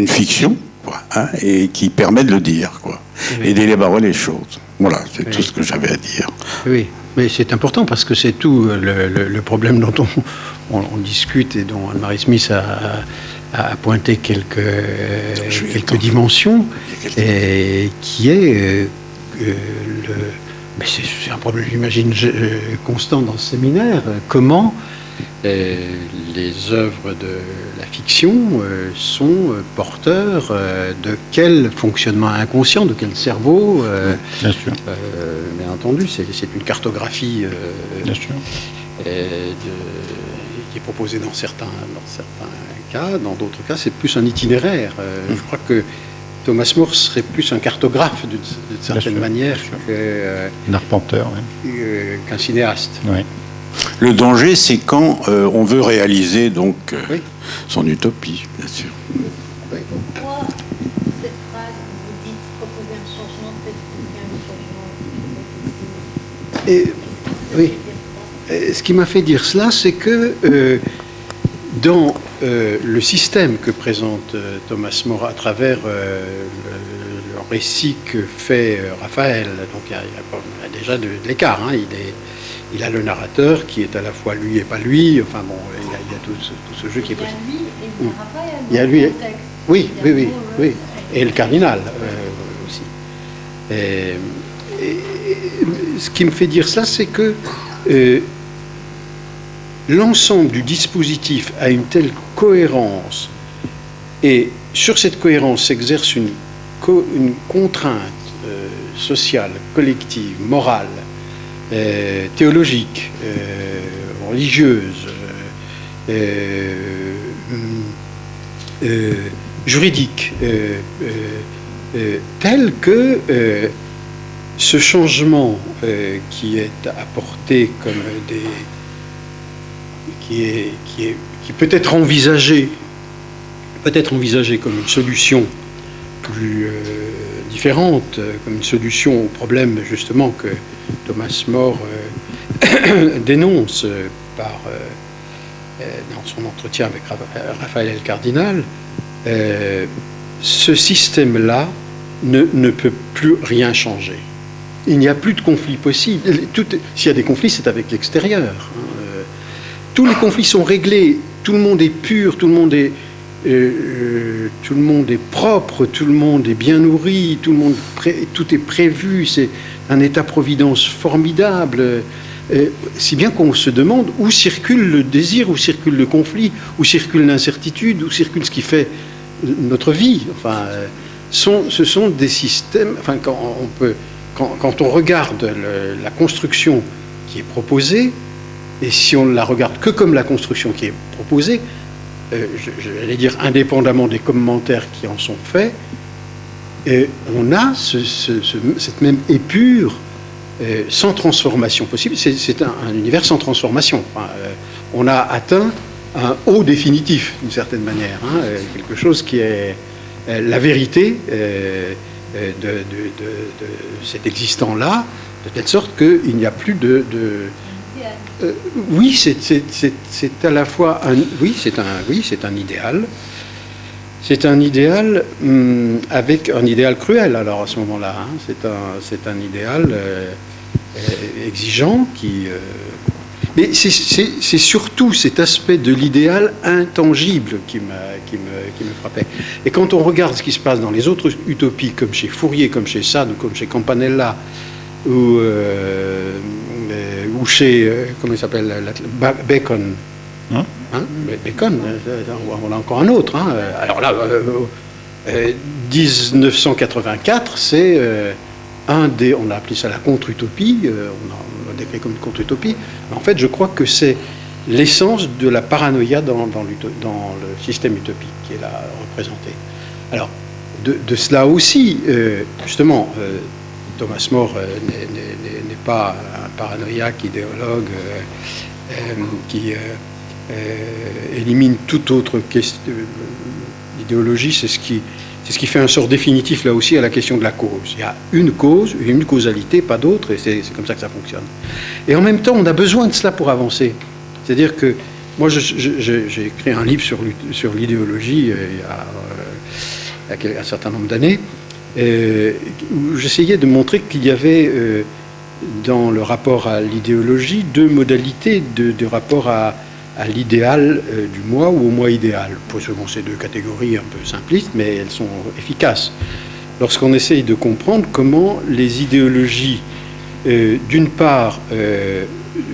fiction, quoi, hein, et qui permet de le dire, quoi, et d'élaborer les choses. Voilà, c'est tout ce que j'avais à dire. Oui, mais c'est important parce que c'est tout le problème dont on discute et dont Anne-Marie Smith a pointé quelques dimensions, et qui est mais c'est un problème, j'imagine, constant dans ce séminaire. Comment les œuvres de la fiction sont porteurs de quel fonctionnement inconscient, de quel cerveau. Bien sûr. Bien entendu, c'est une cartographie Bien sûr. qui est proposée dans certains cas. Dans d'autres cas, c'est plus un itinéraire. Je crois que Thomas More serait plus un cartographe d'une certaine manière Un arpenteur, qu'un cinéaste. Oui. Le danger, c'est quand on veut réaliser donc son utopie, bien sûr. Oui. Pourquoi cette phrase où vous dites proposer un changement, peut-être un changement Oui. Ce qui m'a fait dire cela, c'est que dans le système que présente Thomas More à travers le récit que fait Raphaël, donc il y a déjà de l'écart. Hein, il a le narrateur qui est à la fois lui et pas lui. Enfin bon, il y a tout ce jeu qui est possible. Il y a lui et Raphaël. Oui. Et le cardinal aussi. Et ce qui me fait dire ça, c'est que l'ensemble du dispositif a une telle cohérence, et sur cette cohérence s'exerce une contrainte sociale, collective, morale, théologique, religieuse, juridique, telle que ce changement qui est apporté comme qui peut être envisagé comme une solution plus différente, comme une solution au problème justement que Thomas More dénonce dans son entretien avec Raphaël El Cardinal. Ce système-là ne peut plus rien changer. Il n'y a plus de conflit possible. S'il y a des conflits, c'est avec l'extérieur. Tous les conflits sont réglés. Tout le monde est pur. Tout le monde est propre. Tout le monde est bien nourri. Tout est prévu. C'est un état-providence formidable. Si bien qu'on se demande où circule le désir, où circule le conflit, où circule l'incertitude, où circule ce qui fait notre vie. Enfin, ce sont des systèmes. Enfin, quand on regarde la construction qui est proposée, et si on ne la regarde que comme la construction qui est proposée, j'allais dire indépendamment des commentaires qui en sont faits, on a cette même épure sans transformation possible. C'est un univers sans transformation. Enfin, on a atteint un haut définitif, d'une certaine manière, hein, quelque chose qui est la vérité de cet existant-là, de telle sorte qu'il n'y a plus oui, c'est à la fois c'est un idéal. C'est un idéal avec un idéal cruel. Alors à ce moment-là, hein, c'est un idéal exigeant mais c'est surtout cet aspect de l'idéal intangible qui me frappait. Et quand on regarde ce qui se passe dans les autres utopies, comme chez Fourier, comme chez Sade, ou comme chez Campanella, ou chez, comment il s'appelle, Bacon. Bacon, on a encore un autre. Hein. Alors là, 1984, c'est on a appelé ça la contre-utopie, on l'a décrit comme une contre-utopie, mais en fait je crois que c'est l'essence de la paranoïa dans le système utopique qui est là représenté. Alors, de cela aussi, justement, Thomas More n'est pas un paranoïaque idéologue qui élimine toute autre question. L'idéologie, c'est ce qui fait un sort définitif, là aussi, à la question de la cause. Il y a une cause, une causalité, pas d'autre, et c'est comme ça que ça fonctionne. Et en même temps, on a besoin de cela pour avancer. C'est-à-dire que moi, j'ai écrit un livre sur l'idéologie il y a un certain nombre d'années, où j'essayais de montrer qu'il y avait dans le rapport à l'idéologie deux modalités de rapport à l'idéal du moi ou au moi idéal. Bon, ces deux catégories un peu simplistes, mais elles sont efficaces. Lorsqu'on essaye de comprendre comment les idéologies, d'une part,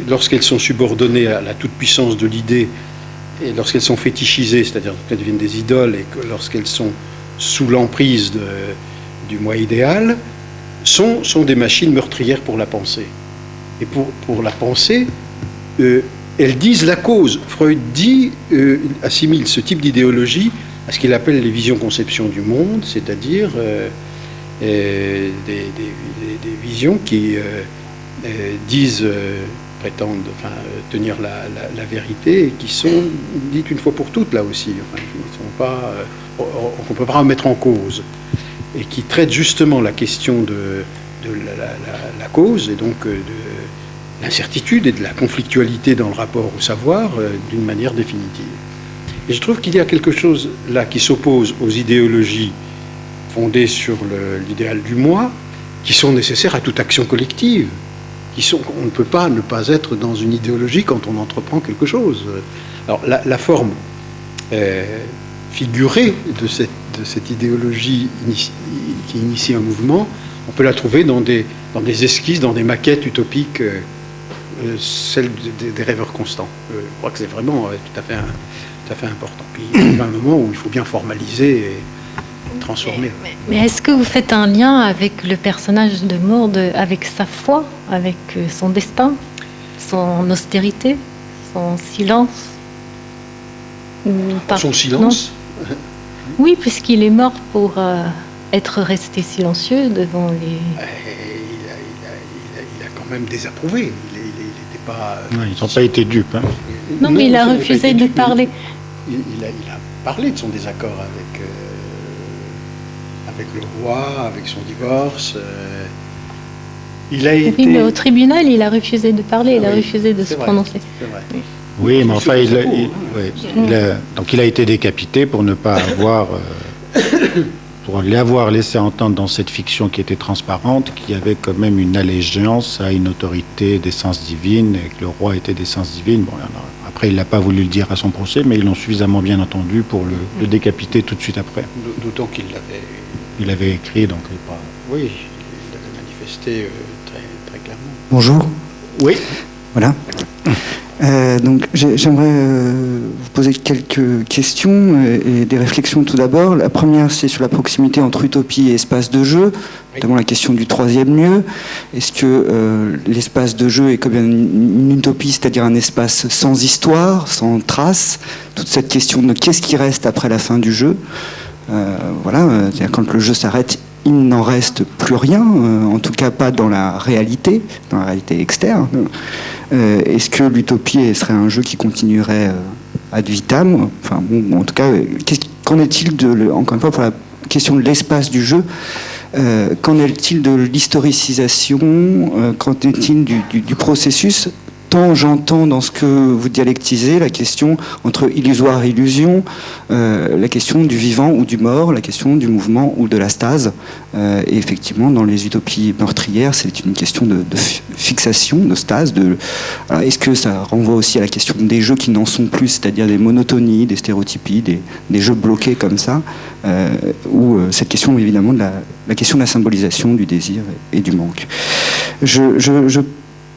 lorsqu'elles sont subordonnées à la toute-puissance de l'idée, et lorsqu'elles sont fétichisées, c'est-à-dire qu'elles deviennent des idoles, et que lorsqu'elles sont sous l'emprise du moi idéal, sont des machines meurtrières pour la pensée. Et pour la pensée, elles disent la cause. Freud assimile ce type d'idéologie à ce qu'il appelle les visions-conceptions du monde, c'est-à-dire des visions qui prétendent tenir la vérité, et qui sont dites une fois pour toutes, là aussi, qui ne sont pas, qu'on ne peut pas remettre en cause, et qui traitent justement la question de la cause, et donc de l'incertitude et de la conflictualité dans le rapport au savoir d'une manière définitive. Et je trouve qu'il y a quelque chose là qui s'oppose aux idéologies fondées sur l'idéal du moi, qui sont nécessaires à toute action collective. On ne peut pas ne pas être dans une idéologie quand on entreprend quelque chose. Alors la forme figurée de cette idéologie qui initie un mouvement, on peut la trouver dans des esquisses, dans des maquettes utopiques, celles des rêveurs constants. Je crois que c'est vraiment tout à fait important. Puis il y a un moment où il faut bien formaliser et transformer. Mais est-ce que vous faites un lien avec le personnage de More, avec sa foi, avec son destin, son austérité, son silence? Son silence? Oui, puisqu'il est mort pour être resté silencieux devant les... Il a quand même désapprouvé. Il n'était pas... ils n'ont pas été dupes. Non, mais il a refusé de parler. Il a parlé de son désaccord avec le roi, avec son divorce. Il a été... Oui, mais au tribunal, il a refusé de parler, il a refusé de se prononcer. C'est vrai. Oui, mais enfin, donc il a été décapité pour ne pas avoir... pour l'avoir laissé entendre dans cette fiction qui était transparente, qu'il y avait quand même une allégeance à une autorité d'essence divine, et que le roi était d'essence divine. Bon, après, il n'a pas voulu le dire à son procès, mais ils l'ont suffisamment bien entendu pour le décapiter tout de suite après. D'autant qu'il l'avait... Il avait écrit, donc... Oui, il l'avait manifesté très, très clairement. Bonjour. Oui. Voilà. Donc j'aimerais vous poser quelques questions et des réflexions tout d'abord. La première, c'est sur la proximité entre utopie et espace de jeu, notamment la question du troisième lieu. Est-ce que l'espace de jeu est comme une utopie, c'est-à-dire un espace sans histoire, sans trace? Toute cette question de qu'est-ce qui reste après la fin du jeu, voilà, c'est-à-dire quand le jeu s'arrête, il n'en reste plus rien, en tout cas pas dans la réalité externe. Est-ce que l'utopie serait un jeu qui continuerait ad vitam? Enfin, bon, en tout cas, qu'en est-il encore une fois, pour la question de l'espace du jeu, qu'en est-il de l'historicisation? Qu'en est-il du processus? Tant j'entends dans ce que vous dialectisez la question entre illusoire et illusion, la question du vivant ou du mort, la question du mouvement ou de la stase. Et effectivement, dans les utopies meurtrières, c'est une question de fixation, de stase. Alors, est-ce que ça renvoie aussi à la question des jeux qui n'en sont plus, c'est-à-dire des monotonies, des stéréotypies, des jeux bloqués comme ça, ou cette question évidemment de la question de la symbolisation, du désir et du manque. Je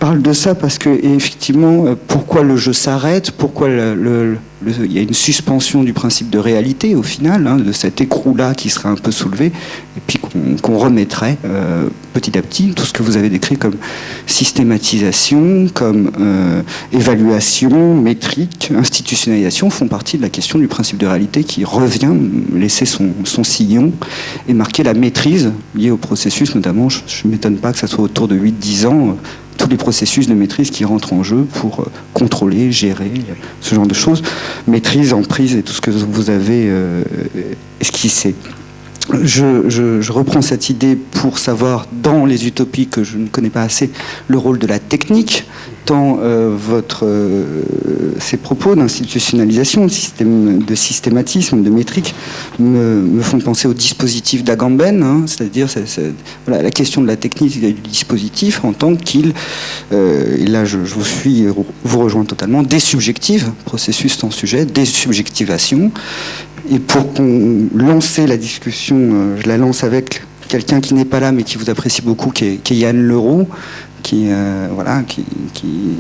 parle de ça parce que, effectivement, pourquoi le jeu s'arrête, pourquoi il y a une suspension du principe de réalité, au final, hein, de cet écrou-là qui serait un peu soulevé, et puis qu'on remettrait petit à petit. Tout ce que vous avez décrit comme systématisation, comme évaluation, métrique, institutionnalisation, font partie de la question du principe de réalité qui revient laisser son sillon et marquer la maîtrise liée au processus, notamment, je ne m'étonne pas que ça soit autour de 8-10 ans, tous les processus de maîtrise qui rentrent en jeu pour contrôler, gérer, ce genre de choses. Maîtrise, emprise et tout ce que vous avez esquissé. Je reprends cette idée pour savoir, dans les utopies que je ne connais pas assez, le rôle de la technique, tant ces propos d'institutionnalisation, de systématisme, de métrique, me font penser au dispositif d'Agamben, hein, c'est-à-dire voilà, la question de la technique et du dispositif en tant qu'il, et là je vous rejoins totalement, désubjective, processus sans sujet, désubjectivation. Et pour qu'on lance la discussion, je la lance avec quelqu'un qui n'est pas là mais qui vous apprécie beaucoup, qui est Yann Leroux,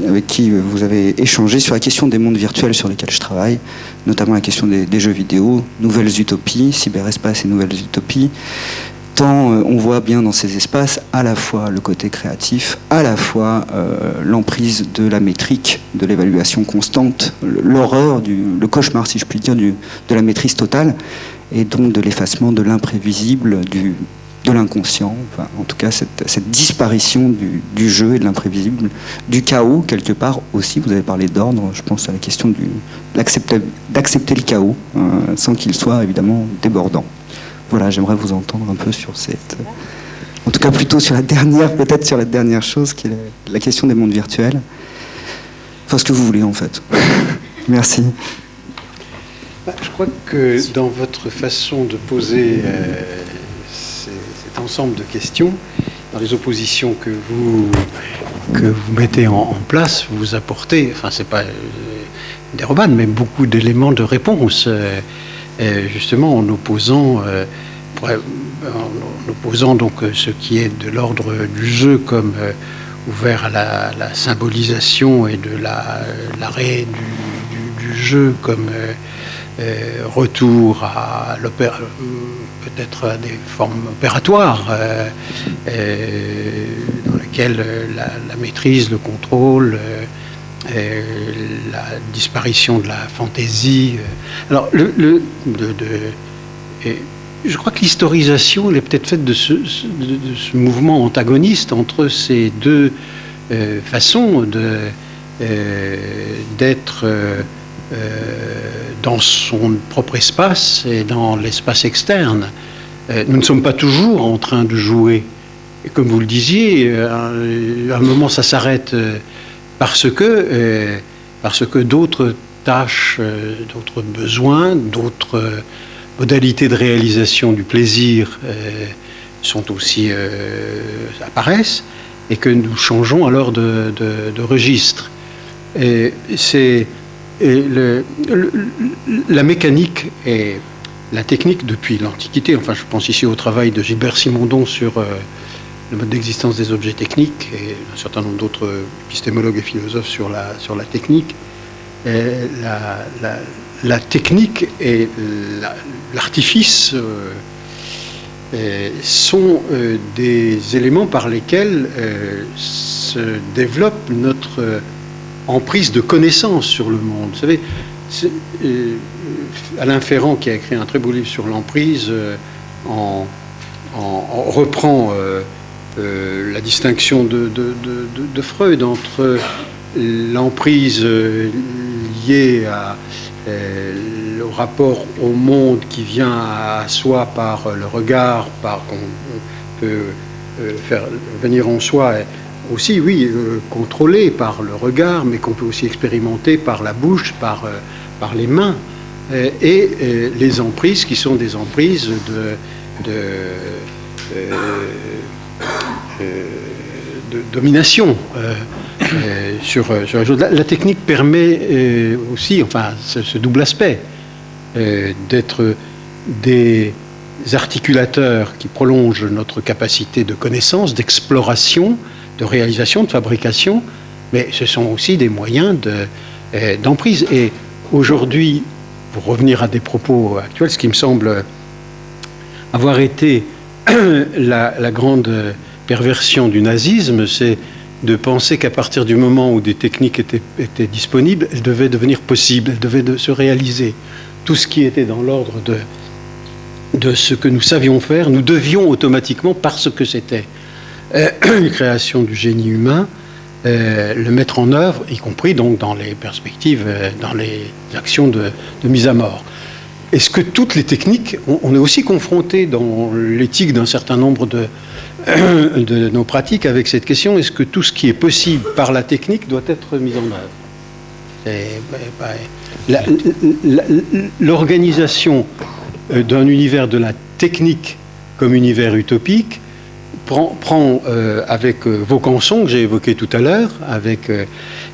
avec qui vous avez échangé sur la question des mondes virtuels sur lesquels je travaille, notamment la question des jeux vidéo, nouvelles utopies, cyberespace et nouvelles utopies. Tant on voit bien dans ces espaces à la fois le côté créatif, à la fois l'emprise de la métrique, de l'évaluation constante, l'horreur, le cauchemar, si je puis dire, de la maîtrise totale, et donc de l'effacement de l'imprévisible, de l'inconscient, enfin, en tout cas cette disparition du jeu et de l'imprévisible, du chaos quelque part aussi. Vous avez parlé d'ordre, je pense à la question d'accepter le chaos, sans qu'il soit évidemment débordant. Voilà, j'aimerais vous entendre un peu sur cette... En tout cas, plutôt sur la dernière chose, qui est la question des mondes virtuels. Enfin, ce que vous voulez, en fait. Merci. Je crois que dans votre façon de poser cet ensemble de questions, dans les oppositions que vous mettez en place, vous apportez, enfin, c'est pas des romanes, mais beaucoup d'éléments de réponse. Justement en opposant donc ce qui est de l'ordre du jeu comme ouvert à la symbolisation et de l'arrêt du jeu comme retour à peut-être à des formes opératoires dans lesquelles la maîtrise, le contrôle, la disparition de la fantaisie. Alors, je crois que l'historisation, elle est peut-être faite de ce mouvement antagoniste entre ces deux façons d'être dans son propre espace et dans l'espace externe. Nous ne sommes pas toujours en train de jouer. Et comme vous le disiez, à un moment, ça s'arrête parce que d'autres tâches, d'autres besoins, d'autres modalités de réalisation du plaisir sont aussi apparaissent, et que nous changeons alors de registre. Et la mécanique et la technique depuis l'Antiquité, enfin je pense ici au travail de Gilbert Simondon sur le mode d'existence des objets techniques, et un certain nombre d'autres épistémologues et philosophes sur la technique. La technique et l'artifice sont des éléments par lesquels se développe notre emprise de connaissance sur le monde. Vous savez, Alain Ferrand, qui a écrit un très beau livre sur l'emprise, reprend la distinction de Freud entre l'emprise liée au rapport au monde qui vient à soi par le regard, qu'on peut faire venir en soi, aussi, oui, contrôlé par le regard, mais qu'on peut aussi expérimenter par la bouche, par les mains, et les emprises qui sont des emprises de domination sur les choses. La technique permet aussi, enfin, ce double aspect, d'être des articulateurs qui prolongent notre capacité de connaissance, d'exploration, de réalisation, de fabrication, mais ce sont aussi des moyens d'emprise. Et aujourd'hui, pour revenir à des propos actuels, ce qui me semble avoir été la grande perversion du nazisme, c'est de penser qu'à partir du moment où des techniques étaient disponibles, elles devaient devenir possibles, elles devaient se réaliser. Tout ce qui était dans l'ordre de ce que nous savions faire, nous devions automatiquement, parce que c'était une création du génie humain, le mettre en œuvre, y compris donc dans les perspectives, dans les actions de mise à mort. Est-ce que toutes les techniques, on est aussi confronté dans l'éthique d'un certain nombre de nos pratiques avec cette question, est-ce que tout ce qui est possible par la technique doit être mis en œuvre? L'organisation d'un univers de la technique comme univers utopique prend avec Vaucanson, que j'ai évoqué tout à l'heure,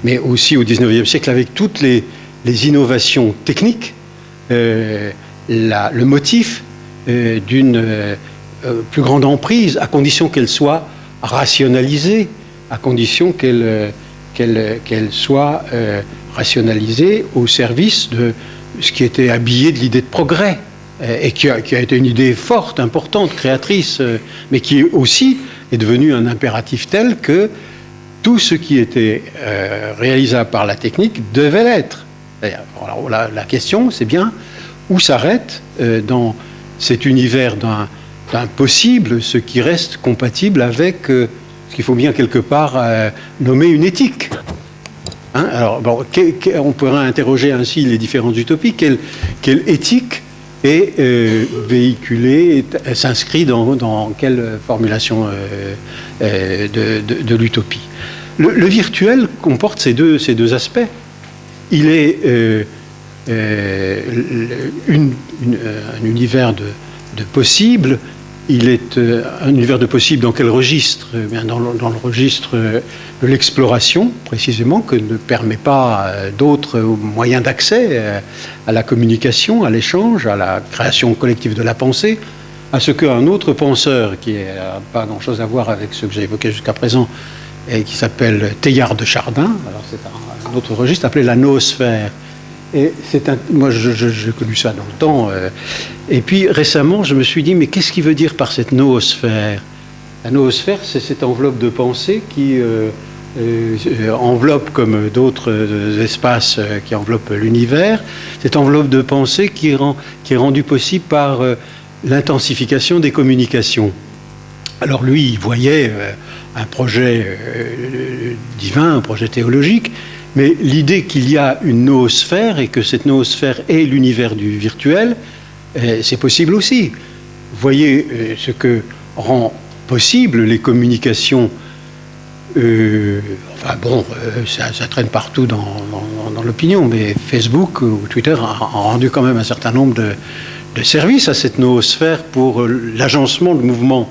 mais aussi au XIXe siècle, avec toutes les innovations techniques, le motif d'une plus grande emprise, à condition qu'elle soit rationalisée, à condition qu'elle soit rationalisée au service de ce qui était habillé de l'idée de progrès, et qui a été une idée forte, importante, créatrice, mais qui aussi est devenue un impératif tel que tout ce qui était réalisable par la technique devait l'être. Alors, la question, c'est bien où s'arrête dans cet univers d'un possible ce qui reste compatible avec ce qu'il faut bien quelque part nommer une éthique. Hein? Alors, bon, on pourrait interroger ainsi les différentes utopies. Quelle éthique est véhiculée, s'inscrit dans quelle formulation de l'utopie? Le virtuel comporte ces deux aspects. Il est un univers de possibles. Il est un univers de possibles dans quel registre? Dans le registre de l'exploration, précisément, que ne permet pas d'autres moyens d'accès à la communication, à l'échange, à la création collective de la pensée, à ce qu'un autre penseur, qui n'a pas grand-chose à voir avec ce que j'ai évoqué jusqu'à présent, et qui s'appelle Teilhard de Chardin, alors c'est un autre registre appelé la noosphère. Et moi, j'ai connu ça dans le temps. Et puis, récemment, je me suis dit, mais qu'est-ce qu'il veut dire par cette noosphère? La noosphère, c'est cette enveloppe de pensée qui enveloppe, comme d'autres espaces qui enveloppent l'univers, cette enveloppe de pensée qui est rendue possible par l'intensification des communications. Alors lui, il voyait un projet divin, un projet théologique, mais l'idée qu'il y a une noosphère et que cette noosphère est l'univers du virtuel, c'est possible aussi. Vous voyez ce que rend possible les communications. Ça traîne partout dans l'opinion, mais Facebook ou Twitter a rendu quand même un certain nombre de services à cette noosphère pour l'agencement de mouvements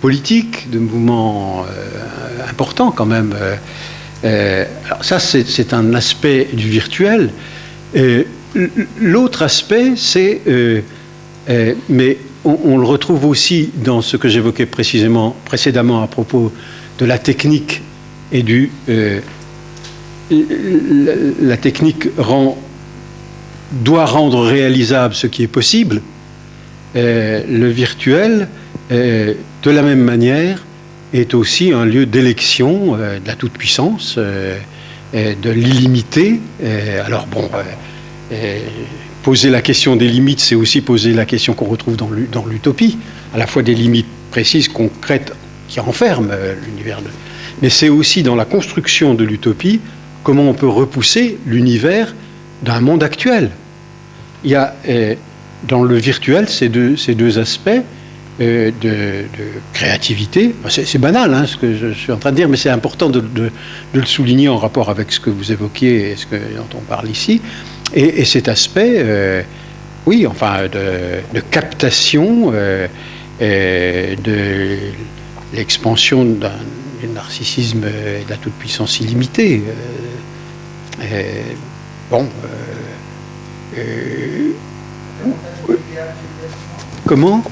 politiques, de mouvements importants quand même. Alors ça, c'est un aspect du virtuel. L'autre aspect, c'est... mais on le retrouve aussi dans ce que j'évoquais précédemment à propos de la technique et la technique doit rendre réalisable ce qui est possible. Le virtuel, de la même manière, est aussi un lieu d'élection de la toute-puissance, de l'illimité. Alors bon, poser la question des limites, c'est aussi poser la question qu'on retrouve dans l'utopie, à la fois des limites précises, concrètes, qui renferment l'univers. Mais c'est aussi dans la construction de l'utopie, comment on peut repousser l'univers d'un monde actuel. Il y a dans le virtuel ces deux aspects, de créativité. C'est banal ce que je suis en train de dire, mais c'est important de le souligner en rapport avec ce que vous évoquiez et dont on parle ici. Et cet aspect, de captation de l'expansion du narcissisme et de la toute-puissance illimitée. Comment ?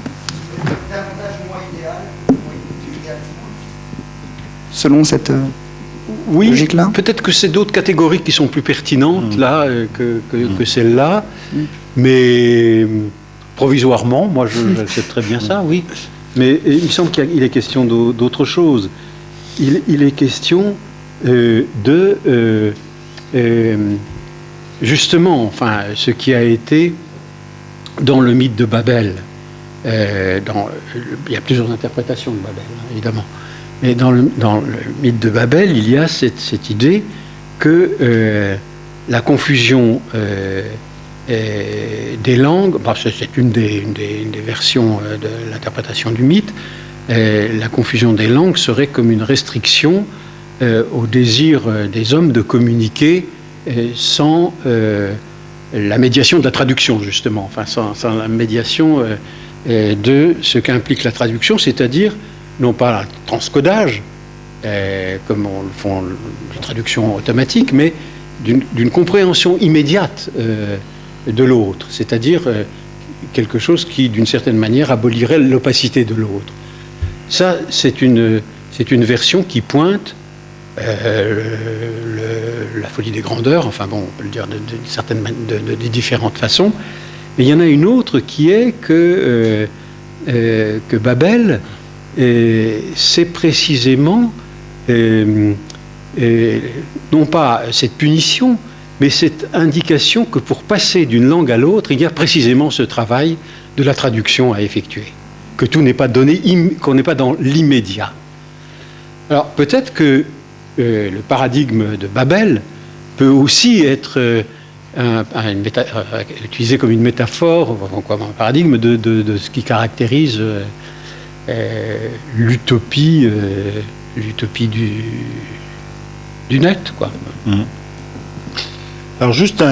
selon cette Oui, logique-là? peut-être que c'est d'autres catégories qui sont plus pertinentes là que celle-là, mais provisoirement, moi j'accepte très bien ça, oui. Mais il me semble qu'il est question d'autre chose. Il est question justement, enfin, ce qui a été dans le mythe de Babel. Il y a plusieurs interprétations de Babel, hein, évidemment. Mais dans le mythe de Babel, il y a cette idée que la confusion des langues, c'est une des versions de l'interprétation du mythe, la confusion des langues serait comme une restriction au désir des hommes de communiquer sans la médiation de la traduction, justement, enfin sans la médiation de ce qu'implique la traduction, c'est-à-dire non pas le transcodage, comme on le font les traductions automatiques, mais d'une compréhension immédiate de l'autre, c'est-à-dire quelque chose qui, d'une certaine manière, abolirait l'opacité de l'autre. Ça, c'est une version qui pointe la folie des grandeurs, enfin bon, on peut le dire de différentes façons, mais il y en a une autre qui est que Babel, c'est précisément non pas cette punition, mais cette indication que pour passer d'une langue à l'autre, il y a précisément ce travail de la traduction à effectuer, que tout n'est pas donné, qu'on n'est pas dans l'immédiat. Alors peut-être que le paradigme de Babel peut aussi être utilisé comme une métaphore, comme un paradigme de ce qui caractérise l'utopie du net, quoi. Alors juste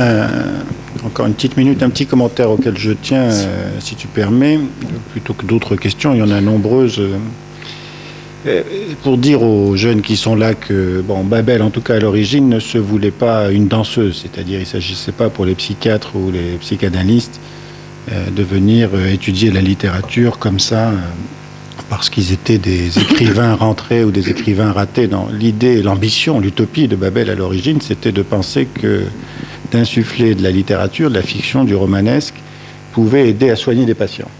encore une petite minute, un petit commentaire auquel je tiens, si tu permets, plutôt que d'autres questions, il y en a nombreuses. Pour dire aux jeunes qui sont là que Babel, en tout cas à l'origine, ne se voulait pas une danseuse, c'est-à-dire il ne s'agissait pas pour les psychiatres ou les psychanalystes de venir étudier la littérature comme ça, parce qu'ils étaient des écrivains rentrés ou des écrivains ratés. Dans l'idée, l'ambition, l'utopie de Babel à l'origine, c'était de penser que d'insuffler de la littérature, de la fiction, du romanesque, pouvait aider à soigner des patients.